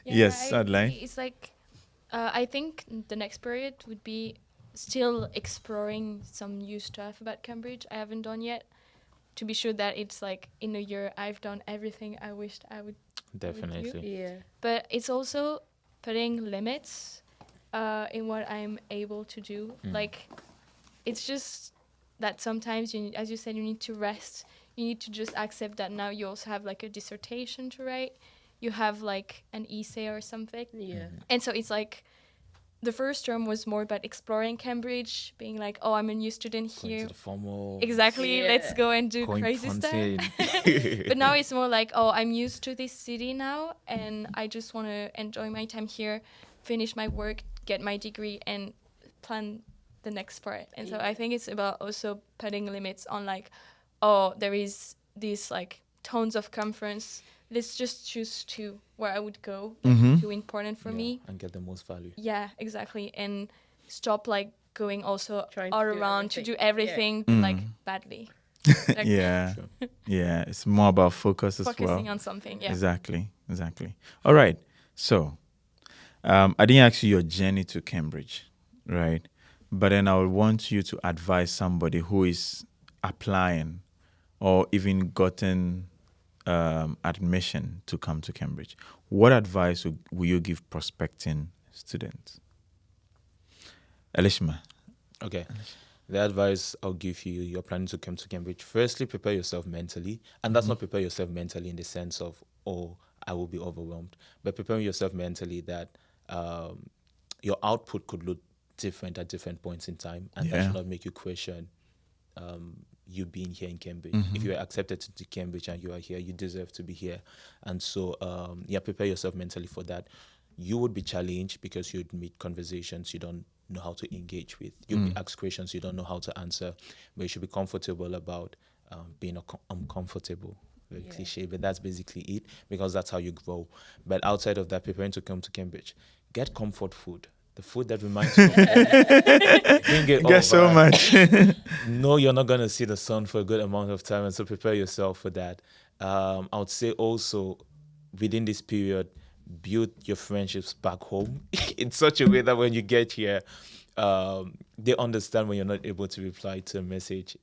Yes, Adeline. It's like I think the next period would be still exploring some new stuff about Cambridge I haven't done yet, to be sure that it's like in a year I've done everything I wished I would. Definitely. do. Yeah. But it's also putting limits in what I'm able to do. Like, it's just that sometimes, as you said, you need to rest. You need to just accept that now you also have like a dissertation to write. You have like an essay or something. Yeah. And so it's like, the first term was more about exploring Cambridge, being like, oh, I'm a new student here. Going to the formal. Exactly, let's go and do crazy stuff. But now it's more like, oh, I'm used to this city now, and I just want to enjoy my time here, finish my work, get my degree, and plan the next part. And so I think it's about also putting limits on like, oh, there is these like tons of conference. Let's just choose two where I would go, like, too important for me. And get the most value. Yeah, exactly. And stop like going also Trying all to do around everything. to do everything like badly. Like, Yeah, yeah. It's more about focus as well. focusing on something. Yeah. Exactly. All right. So, I didn't ask you your journey to Cambridge, right? But then I would want you to advise somebody who is applying or even gotten admission to come to Cambridge. What advice will you give prospecting students? Elishammah. Okay. The advice I'll give you, you're planning to come to Cambridge. Firstly, prepare yourself mentally. And that's not prepare yourself mentally in the sense of, oh, I will be overwhelmed. But preparing yourself mentally that your output could look different at different points in time. And that should not make you question you being here in Cambridge. If you are accepted to Cambridge and you are here, you deserve to be here. And so, prepare yourself mentally for that. You would be challenged because you'd meet conversations you don't know how to engage with. You'll be asked questions you don't know how to answer, but you should be comfortable about being uncomfortable. Very cliche, but that's basically it, because that's how you grow. But outside of that, preparing to come to Cambridge, get comfort food. The food that reminds you of home. Bring it over. So much. No, you're not going to see the sun for a good amount of time, and so prepare yourself for that. I would say also, within this period, build your friendships back home in such a way that when you get here, they understand when you're not able to reply to a message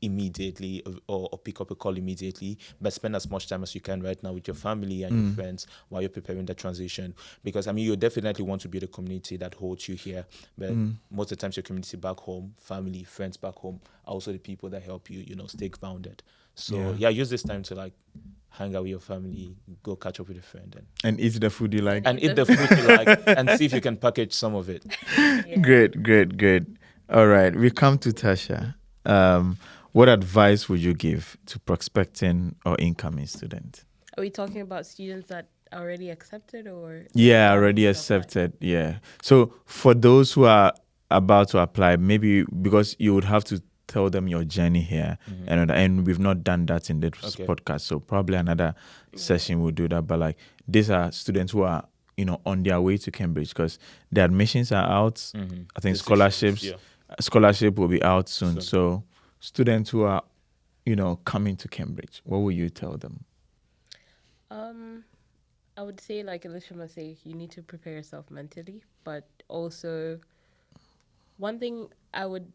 immediately or pick up a call immediately, but spend as much time as you can right now with your family and your friends while you're preparing the transition. Because, you definitely want to build a community that holds you here, but most of the times your community back home, family, friends back home, are also the people that help you, stay grounded. So, use this time to, hang out with your family, go catch up with a friend. And eat the food you like. And eat the food you like, and see if you can package some of it. Great. All right, we come to Tasha. What advice would you give to prospecting or incoming students? Are we talking about students that are already accepted or? Yeah, already accepted. Yeah. So for those who are about to apply, maybe because you would have to tell them your journey here, and we've not done that in this podcast, so probably another session we'll do that. But these are students who are on their way to Cambridge, because the admissions are out. I think scholarship will be out soon. So students who are coming to Cambridge, what will you tell them? I would say, like Elishammah say, you need to prepare yourself mentally, but also one thing I would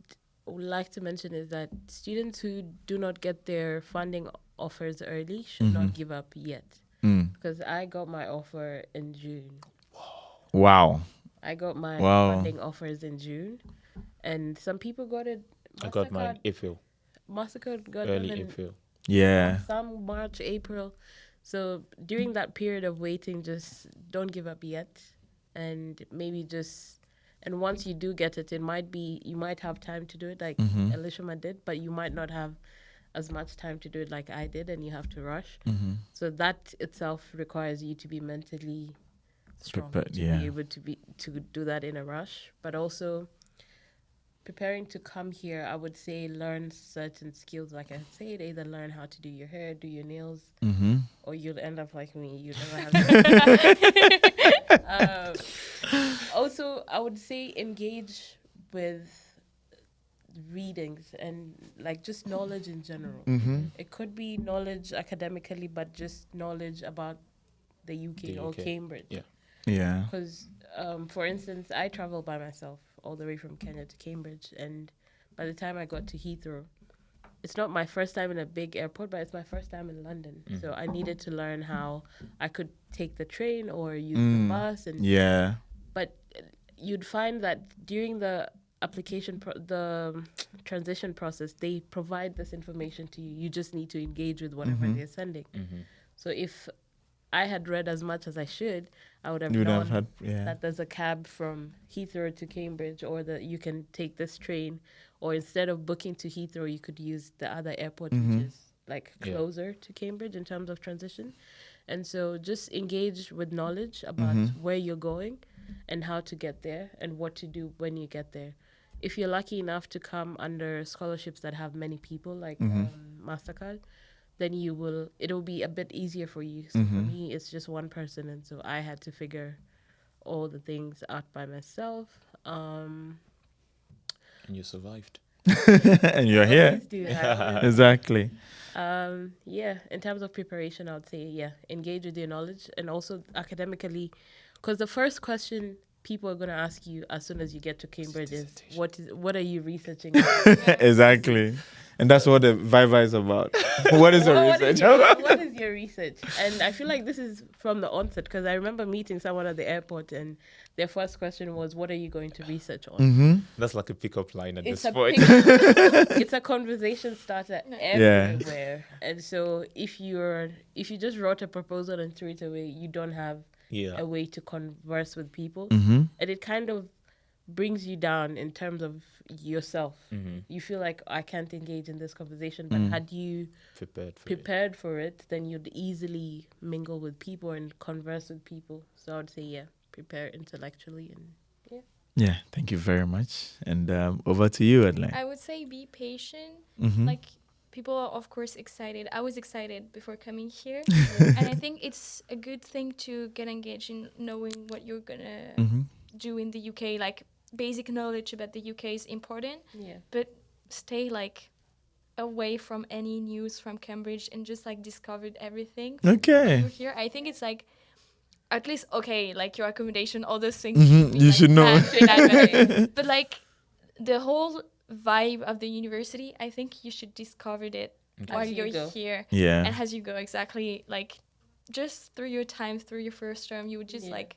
like to mention is that students who do not get their funding offers early should not give up yet. Because I got my offer in June. Wow. I got my funding offers in June, and some people got it. I got mine April. MasterCard got Early them in April. Yeah. some March, April. So during that period of waiting, just don't give up yet, and maybe just. And once you do get it, you might have time to do it like Elishammah did, but you might not have as much time to do it like I did, and you have to rush. So that itself requires you to be mentally strong Prepared, to be able to do that in a rush. But also preparing to come here, I would say learn certain skills. Like I said, either learn how to do your hair, do your nails, or you'll end up like me. You never have. Also, I would say engage with readings and like just knowledge in general. It could be knowledge academically, but just knowledge about the UK or Cambridge. Yeah. Because, for instance, I travel by myself all the way from Kenya to Cambridge, and by the time I got to Heathrow, it's not my first time in a big airport, but it's my first time in London. So I needed to learn how I could take the train or use the bus. And but you'd find that during the application, the transition process, they provide this information to you. You just need to engage with whatever they're sending. So if I had read as much as I should, I would have known that there's a cab from Heathrow to Cambridge, or that you can take this train, or instead of booking to Heathrow, you could use the other airport, which is like closer to Cambridge in terms of transition. And so just engage with knowledge about where you're going and how to get there and what to do when you get there. If you're lucky enough to come under scholarships that have many people, like MasterCard, then it'll be a bit easier for you. So for me, it's just one person, and so I had to figure all the things out by myself. And you survived. And you're here. Exactly. In terms of preparation, I would say, engage with your knowledge, and also academically, because the first question people are going to ask you as soon as you get to Cambridge is, what are you researching? Exactly. And that's what the ViVa is about. What is your research? What is your research? And I feel like this is from the onset, because I remember meeting someone at the airport, and their first question was, what are you going to research on? That's like a pickup line at this point. It's a conversation starter everywhere. And so if you just wrote a proposal and threw it away, you don't have a way to converse with people. And it kind of brings you down in terms of yourself. You feel like, I can't engage in this conversation, but had you prepared for it, then you'd easily mingle with people and converse with people. So I would say, prepare intellectually. And thank you very much. And over to you, Adeline. I would say be patient. Like, people are, of course, excited. I was excited before coming here. And I think it's a good thing to get engaged in knowing what you're going to do in the UK. Like, basic knowledge about the UK is important. But stay, like, away from any news from Cambridge and just, like, discover everything. Okay. You're here. I think it's, like, at least, like, your accommodation, all those things. You should know. But, like, the whole vibe of the university, I think you should discover it while you're here. And as you go, exactly, like, just through your time, through your first term, you would just like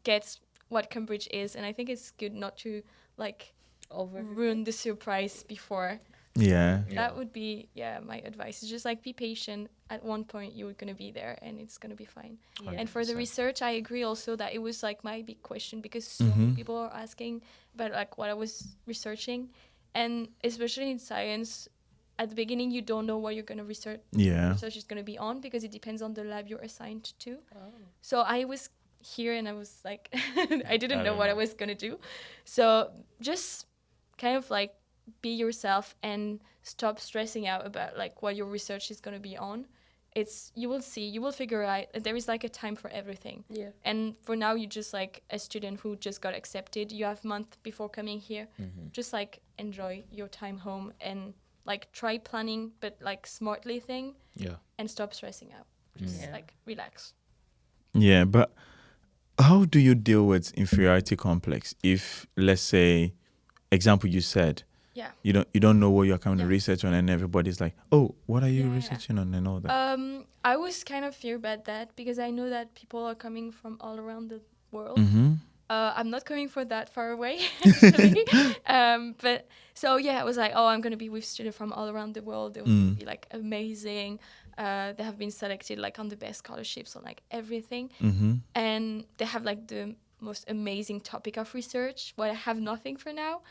get what Cambridge is. And I think it's good not to like ruin the surprise before. That would be my advice. It's just like be patient. At one point you're gonna be there and it's gonna be fine. And for the research, I agree also that it was like my big question, because so many people are asking about like what I was researching, and especially in science, at the beginning you don't know what you're gonna research. Research is gonna be on, because it depends on the lab you're assigned to. So I was here and I was like I didn't know what I was gonna do. So just kind of like be yourself and stop stressing out about like what your research is going to be on. You will figure out there is like a time for everything. And for now, you just like a student who just got accepted, you have a month before coming here. Just like enjoy your time home and like try planning, but like smartly thing. And stop stressing out. Just like relax. But how do you deal with inferiority complex if, let's say, example you said. Yeah. You don't know what you're coming to research on, and everybody's like, oh, what are you researching on and all that. I was kind of fear about that because I know that people are coming from all around the world. I'm not coming from that far away, actually. But so I was like, oh, I'm going to be with students from all around the world. They will be like amazing. They have been selected like on the best scholarships on like everything. And they have like the most amazing topic of research, but I have nothing for now.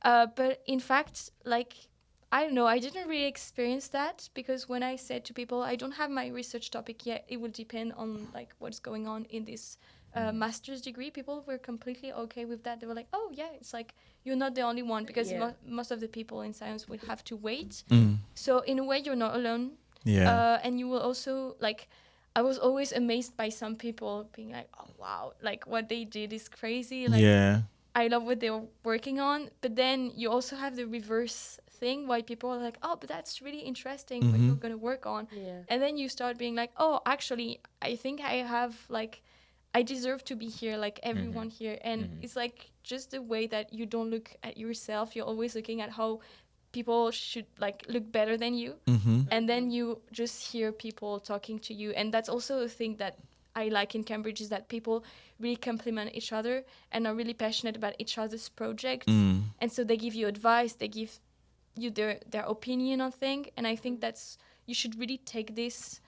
But in fact, like, I don't know, I didn't really experience that because when I said to people, I don't have my research topic yet, it will depend on like what's going on in this master's degree, people were completely okay with that. They were like, oh yeah, it's like you're not the only one because most of the people in science will have to wait. So in a way, you're not alone. And you will also like, I was always amazed by some people being like, oh wow, like what they did is crazy. Like, I love what they were working on. But then you also have the reverse thing why people are like, oh, but that's really interesting what you're going to work on. And then you start being like, oh, actually, I think I have like, I deserve to be here like everyone here. And it's like just the way that you don't look at yourself. You're always looking at how people should like look better than you. And then you just hear people talking to you. And that's also a thing that I like in Cambridge is that people really complement each other and are really passionate about each other's projects. And so they give you advice, they give you their opinion on things. And I think that's, you should really take this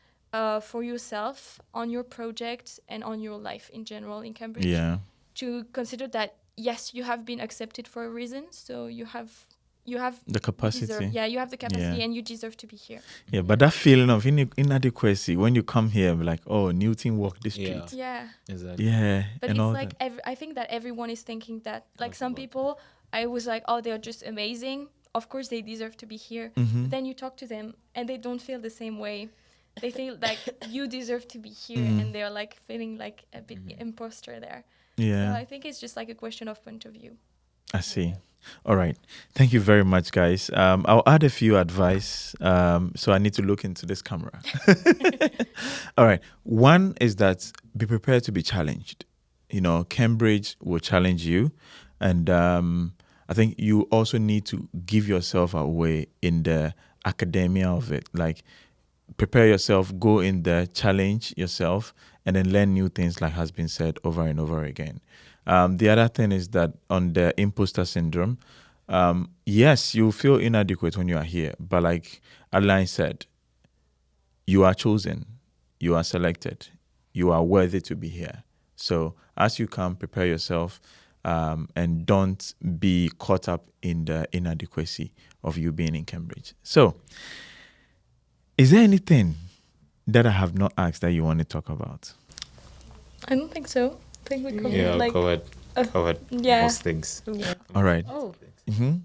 for yourself on your project and on your life in general in Cambridge. To consider that, yes, you have been accepted for a reason. So you have the capacity. You have the capacity and you deserve to be here. Yeah, but that feeling of inadequacy when you come here, like, oh, Newton walked the street. Yeah. Exactly. Yeah. But and it's all like, that. I think that everyone is thinking that. Like some people, I was like, oh, they're just amazing. Of course, they deserve to be here. But then you talk to them and they don't feel the same way. They feel like you deserve to be here and they're like feeling like a bit imposter there. Yeah. So I think it's just like a question of point of view. I see. All right. Thank you very much, guys. I'll add a few advice. So I need to look into this camera. All right. One is that be prepared to be challenged. You know, Cambridge will challenge you. And I think you also need to give yourself away in the academia of it. Like, prepare yourself, go in there, challenge yourself, and then learn new things, like has been said over and over again. The other thing is that on the imposter syndrome, yes, you feel inadequate when you are here. But like Adeline said, you are chosen, you are selected, you are worthy to be here. So as you come, prepare yourself and don't be caught up in the inadequacy of you being in Cambridge. So is there anything that I have not asked that you want to talk about? I don't think so. I think we covered covered most things. All right. Oh,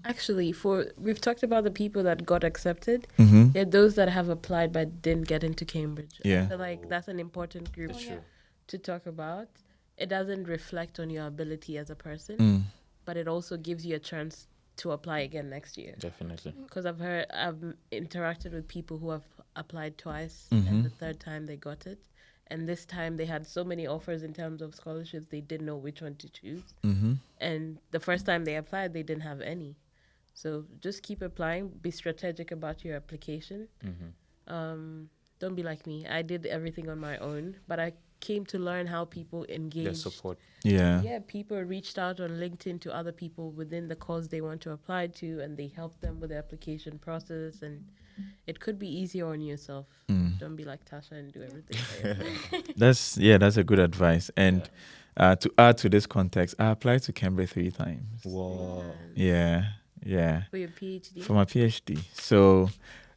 actually, we've talked about the people that got accepted. There are those that have applied but didn't get into Cambridge. Yeah. So like that's an important group to talk about. It doesn't reflect on your ability as a person, but it also gives you a chance to apply again next year. Definitely. Because I've interacted with people who have applied twice, and the third time they got it. And this time they had so many offers in terms of scholarships, they didn't know which one to choose. And the first time they applied, they didn't have any. So just keep applying. Be strategic about your application. Don't be like me. I did everything on my own, but I came to learn how people engage. Their support. Yeah. People reached out on LinkedIn to other people within the cause they want to apply to, and they helped them with the application process. And it could be easier on yourself. Don't be like Tasha and do everything. That's a good advice. And to add to this context, I applied to Cambridge 3 times. Wow. Yeah. For your PhD? For my PhD. So,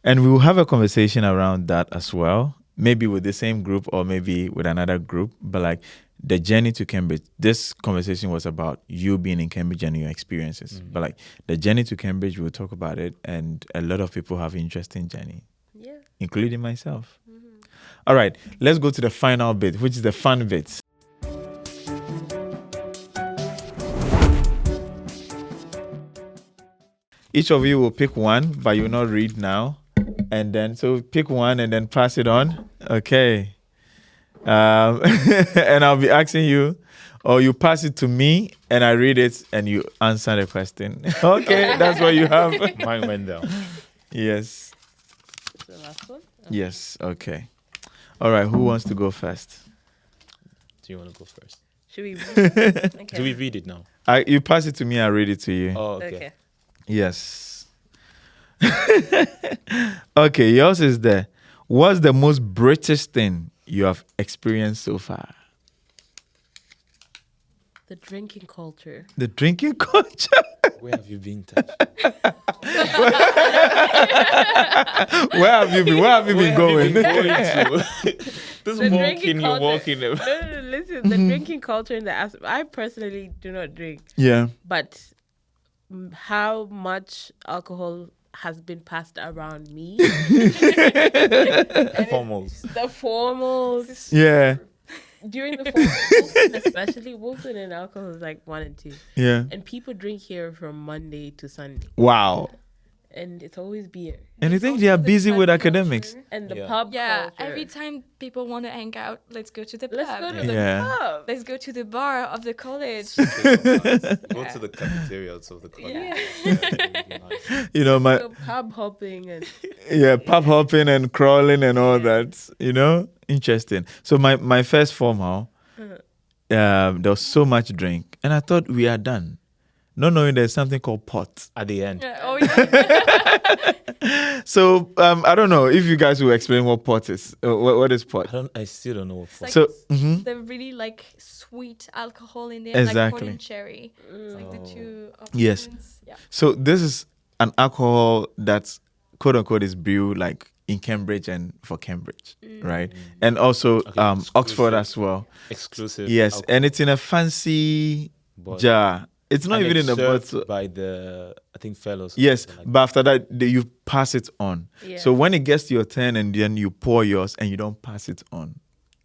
and we will have a conversation around that as well. Maybe with the same group or maybe with another group. But like the journey to Cambridge, this conversation was about you being in Cambridge and your experiences. But like the journey to Cambridge, we'll talk about it. And a lot of people have interesting journey. Yeah. Including myself. All right, let's go to the final bit, which is the fun bit. Each of you will pick one, but you will not read now. And then, so pick one and then pass it on. Okay. And I'll be asking you or you pass it to me and I read it and you answer the question. Okay, that's what you have. Mine went down. Yes. Is the last one? Yes. Okay. All right. Who wants to go first? Do you want to go first? Should we read it? Okay. Do we read it now? You pass it to me. I read it to you. Oh, okay. Okay. Yes. Okay. Yours is there. What's the most British thing you have experienced so far? The drinking culture. The drinking culture. Where have you been, Tasha? Where have you been? Where have you been going? This The walking, drinking you're culture. walking. No, listen. The drinking culture in the aspect. I personally do not drink, Yeah. but how much alcohol has been passed around me? Foremost. The formals Yeah. during the formals, especially Wilson and alcohol is like 1 and 2, Yeah. and people drink here from Monday to Sunday, Wow. and it's always beer And you think they are Also the busy with pub academics? culture. and the Yeah. pub Yeah, culture. every time people want to hang out, let's go to the pub. Let's go to the Yeah. pub. Let's go to the bar of the college. Go to the cafeterias of the college. Yeah. You know, my So pub hopping and pub hopping and crawling and all that. You know, interesting. So my first formal, there was so much drink, and I thought we are done, not knowing there's something called pot. At the end. Yeah, oh yeah. So I don't know if you guys will explain what pot is. What is pot? I still don't know what. Like So the really like sweet alcohol in there, like Exactly. corn and cherry. It's like the two Yes. options. Yeah. so this is an alcohol that's quote unquote is brewed like in Cambridge and for Cambridge, right? And also Okay, Oxford exclusive. as well. Exclusive. Yes, alcohol, and it's in a fancy but- jar. It's not and even it's in a served bottle. by the, I think, fellows. or Yes, something like but after that, you pass it on. Yeah. So when it gets to your turn and then you pour yours and you don't pass it on,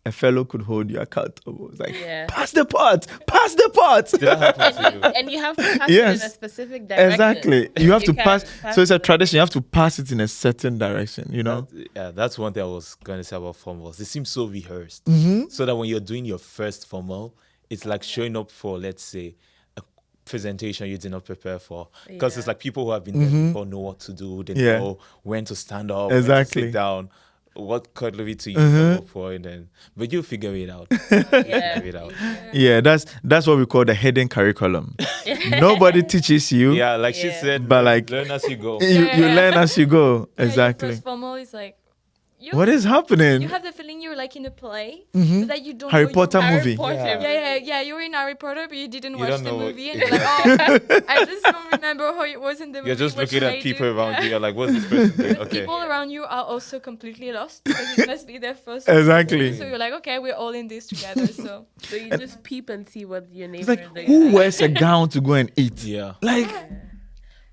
a fellow could hold you accountable. It's like, Yeah. pass the pot, pass the pot. Did that happen to you? and you have to pass Yes. it in a specific direction. Exactly. You have to can't pass. So it's a it. tradition. You have to pass it in a certain direction, you know? Yeah, that's one thing I was going to say about formals. They seem so rehearsed. Mm-hmm. So that when you're doing your first formal, it's like showing up for, let's say, a presentation you did not prepare for. Because it's Yeah. like people who have been there before know what to do. They Mm-hmm. Yeah. know when to stand up, Exactly. when to sit down, what cutlery to use for, and then, but you figure it out. Yeah. Figure it out. Yeah, that's what we call the hidden curriculum. Nobody teaches you. Yeah, like she Yeah. said, But like- learn as you go. You Yeah. learn as you go. Yeah, Exactly. Your first formal is like What is happening? You have the feeling you're like in a play, but that you don't. Harry know Potter you- movie. Potter. Yeah. You're in Harry Potter, but you didn't You watch don't the know movie, and you're like, oh, I just don't remember how it was in the movie. You're just what looking should at I people do? around you. You're like, what's this person doing? Okay. People around you are also completely lost because it must be their first. Exactly. So you're like, okay, we're all in this together. So So you just peep and see what your neighbor It's like, is doing. who wears a gown to go and eat? Yeah. Like,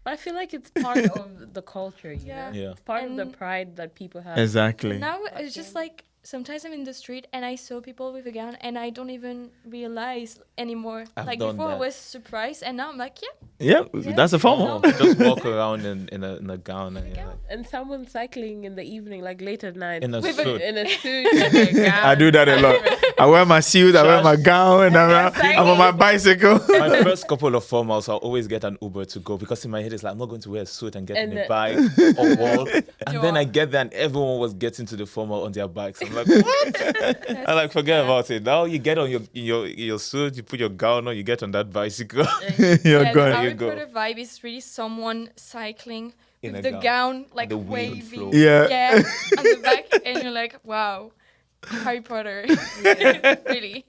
But I feel like it's part of the culture, you Yeah. know? Yeah. It's part of the And- pride that people have. exactly. now it's just like sometimes I'm in the street and I saw people with a gown and I don't even realize anymore. I've like done before I that. was surprised and now I'm like, yeah. Yeah, that's a formal. Oh, just walk around in a gown and you're like, And someone cycling in the evening, like late at night. in a with suit. in a suit and a gown. I do that a lot. I wear my suit, I wear my gown, and I'm on my bicycle. My first couple of formals, I'll always get an Uber to go because in my head it's like I'm not going to wear a suit and get And in a the- bike or wall. And then I get there and everyone was getting to the formal on their bikes. I'm like, what? I like forget about it. Now you get on your suit, you put your gown on, you get on that bicycle. You're Yeah, the going. Harry You go. Potter vibe is really someone cycling In with a the gown. gown like The wheel waving. flow. Yeah. on the back, and you're like, wow, Harry Potter, really.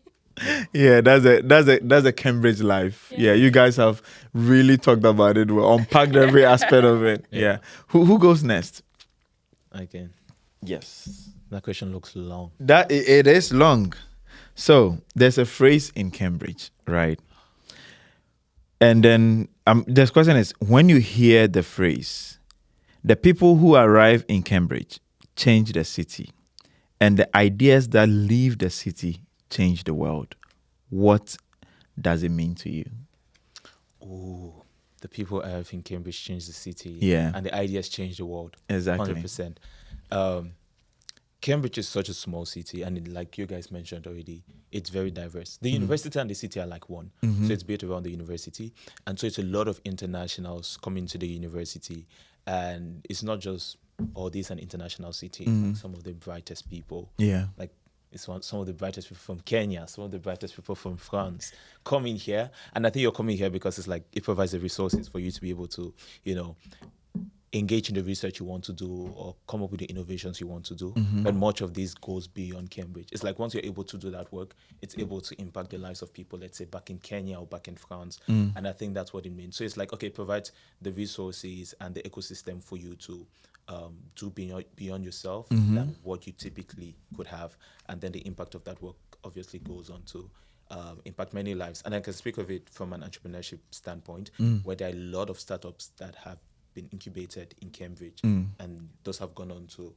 Yeah, that's a Cambridge life. Yeah. You guys have really talked about it. We unpacked every aspect of it. Yeah. Who goes next? Okay. Yes. That question looks long. That it is long. So there's a phrase in Cambridge, right? And then this question is: when you hear the phrase, the people who arrive in Cambridge change the city, and the ideas that leave the city change the world. What does it mean to you? Ooh, the people I have in Cambridge change the city. Yeah. And the ideas change the world. Exactly. 100%. Cambridge is such a small city, and like you guys mentioned already, it's very diverse. The university and the city are like one, so it's built around the university, and so it's a lot of internationals coming to the university, and it's not just it's an international city. Like some of the brightest people, like some of the brightest people from Kenya, some of the brightest people from France coming here, and I think you're coming here because it's like it provides the resources for you to be able to, engage in the research you want to do or come up with the innovations you want to do. But much of this goes beyond Cambridge. It's like once you're able to do that work, it's able to impact the lives of people, let's say back in Kenya or back in France. And I think that's what it means. So it's like, okay, provide the resources and the ecosystem for you to do beyond yourself than what you typically could have. And then the impact of that work obviously goes on to impact many lives. And I can speak of it from an entrepreneurship standpoint, where there are a lot of startups that have been incubated in Cambridge, and those have gone on to,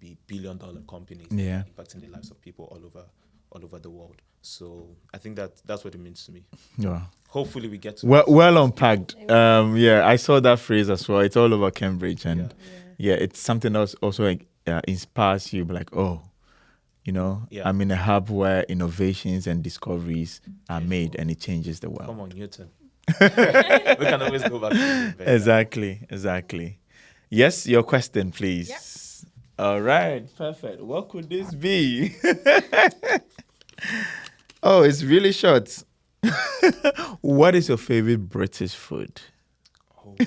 be billion-dollar companies, impacting the lives of people all over the world. So I think that's what it means to me. Yeah. Hopefully we get to well unpacked. I saw that phrase as well. It's all over Cambridge, and it's something else also inspires you. Like, I'm in a hub where innovations and discoveries are made, and it changes the world. Come on, Newton. We can always go back to it. Exactly. Yes, your question, please. Yep. All right, perfect. What could this be? Oh, it's really short. What is your favorite British food? Do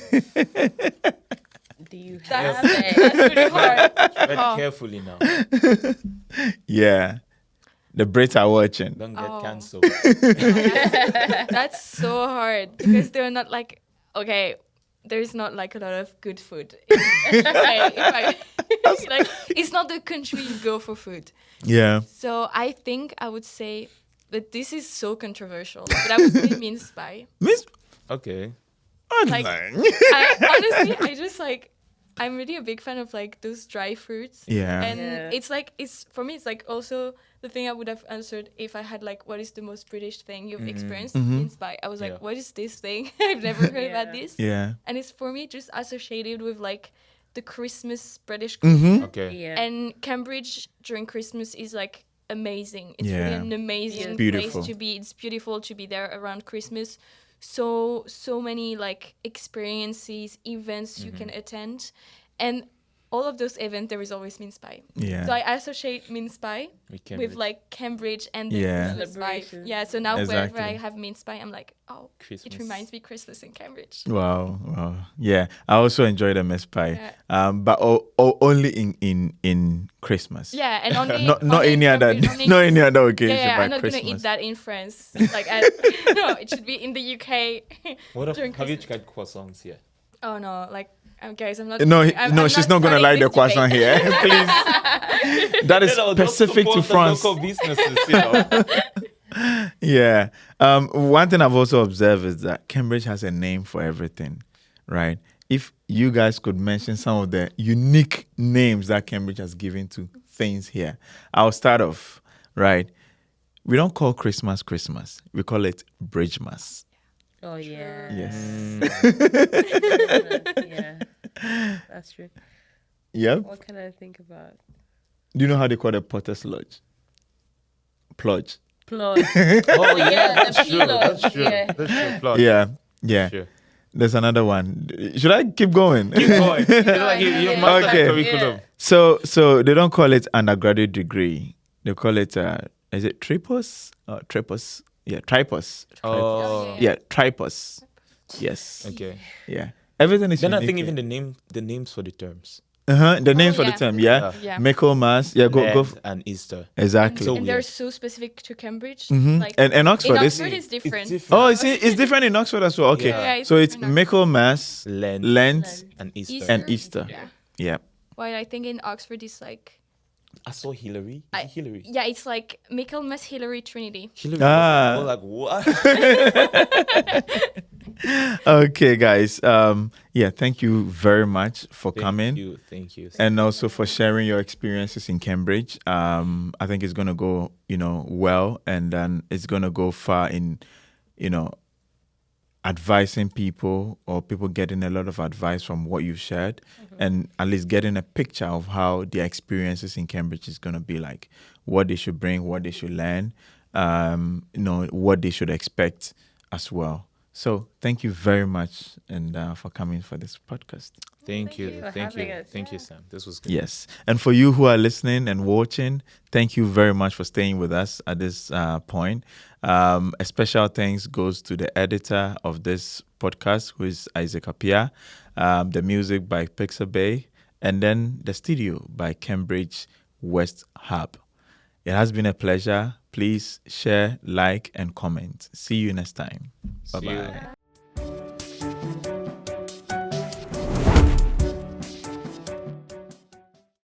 you have it? That's really hard. Tread carefully now. Yeah. The Brits are watching. Don't get cancelled. That's so hard because they're not like, there's not like a lot of good food. It's not the country you go for food. Yeah. So I think I would say that this is so controversial, but I would say mince pie. Okay. I'm really a big fan of like those dry fruits. Yeah. And it's for me, it's like also the thing I would have answered if I had like, what is the most British thing you've experienced? Mince pie. I was like, what is this thing? I've never heard about this. Yeah. And it's for me just associated with like the Christmas British culture. Okay. Yeah. And Cambridge during Christmas is like amazing. It's really an amazing place to be. It's beautiful to be there around Christmas. So many like experiences, events you can attend, and all of those events there is always mince pie. Yeah. So I associate mince pie with like Cambridge and the Christmas vibe. Yeah. So now wherever I have mince pie, I'm like, Christmas. It reminds me Christmas in Cambridge. Wow. Yeah, I also enjoy the mince pie. Yeah. But only in Christmas. Yeah, and only not any other occasion. Yeah, by I'm not Christmas. gonna eat that in France. Like, no, it should be in the UK. Have you tried croissants here? Oh no, like. Guys, I'm not. No, she's not gonna like the croissant here. Please, that is specific to France. Local businesses, Yeah. One thing I've also observed is that Cambridge has a name for everything, right? If you guys could mention some of the unique names that Cambridge has given to things here, I'll start off, right? We don't call Christmas Christmas. We call it Bridgemas. Oh, yeah. Yes. Yeah. That's true. Yep. What can I think about? Do you know how they call it Potter's Lodge? Plodge. Plodge. Oh, yeah, that's true. Plodge. That's true. Yeah. That's true. Plodge. Yeah. Sure. There's another one. Should I keep going? Keep going. You mastered the curriculum. Yeah. So they don't call it undergraduate degree. They call it, is it tripos? Tripos. Yeah, tripos. Oh. Yeah, tripos. Yes. Okay. Yeah. Everything is Then I unique think here. even the names for the terms. The names for the yeah. term, yeah. Yeah. Michaelmas, yeah, go. Lent and Easter. Exactly. So And they're weird. so specific to Cambridge. Mhm. And Oxford, in is Oxford it's different. Oh, it's different in Oxford as well. Okay. Yeah. it's So it's different. Michaelmas, Lent Lent, and Easter. Easter. and Easter. Yeah. Yeah. While I think in Oxford it's like, I saw Hillary. Is it Hillary? yeah, it's like Michaelmas, Hillary, Trinity. Hillary. Ah. I was like, what? Okay, guys. Thank you very much for coming. Thank you. And also for sharing your experiences in Cambridge. I think it's gonna go, well, and then it's gonna go far in, advising people, or people getting a lot of advice from what you've shared, and at least getting a picture of how their experiences in Cambridge is going to be like, what they should bring, what they should learn, what they should expect as well. So thank you very much and for coming for this podcast. Thank you. Thank you. us. Thank you, Sam. This was good. Yes. And for you who are listening and watching, thank you very much for staying with us at this point. A special thanks goes to the editor of this podcast, who is Isaac Apia, the music by Pixabay, and then the studio by Cambridge West Hub. It has been a pleasure. Please share, like, and comment. See you next time. Bye-bye.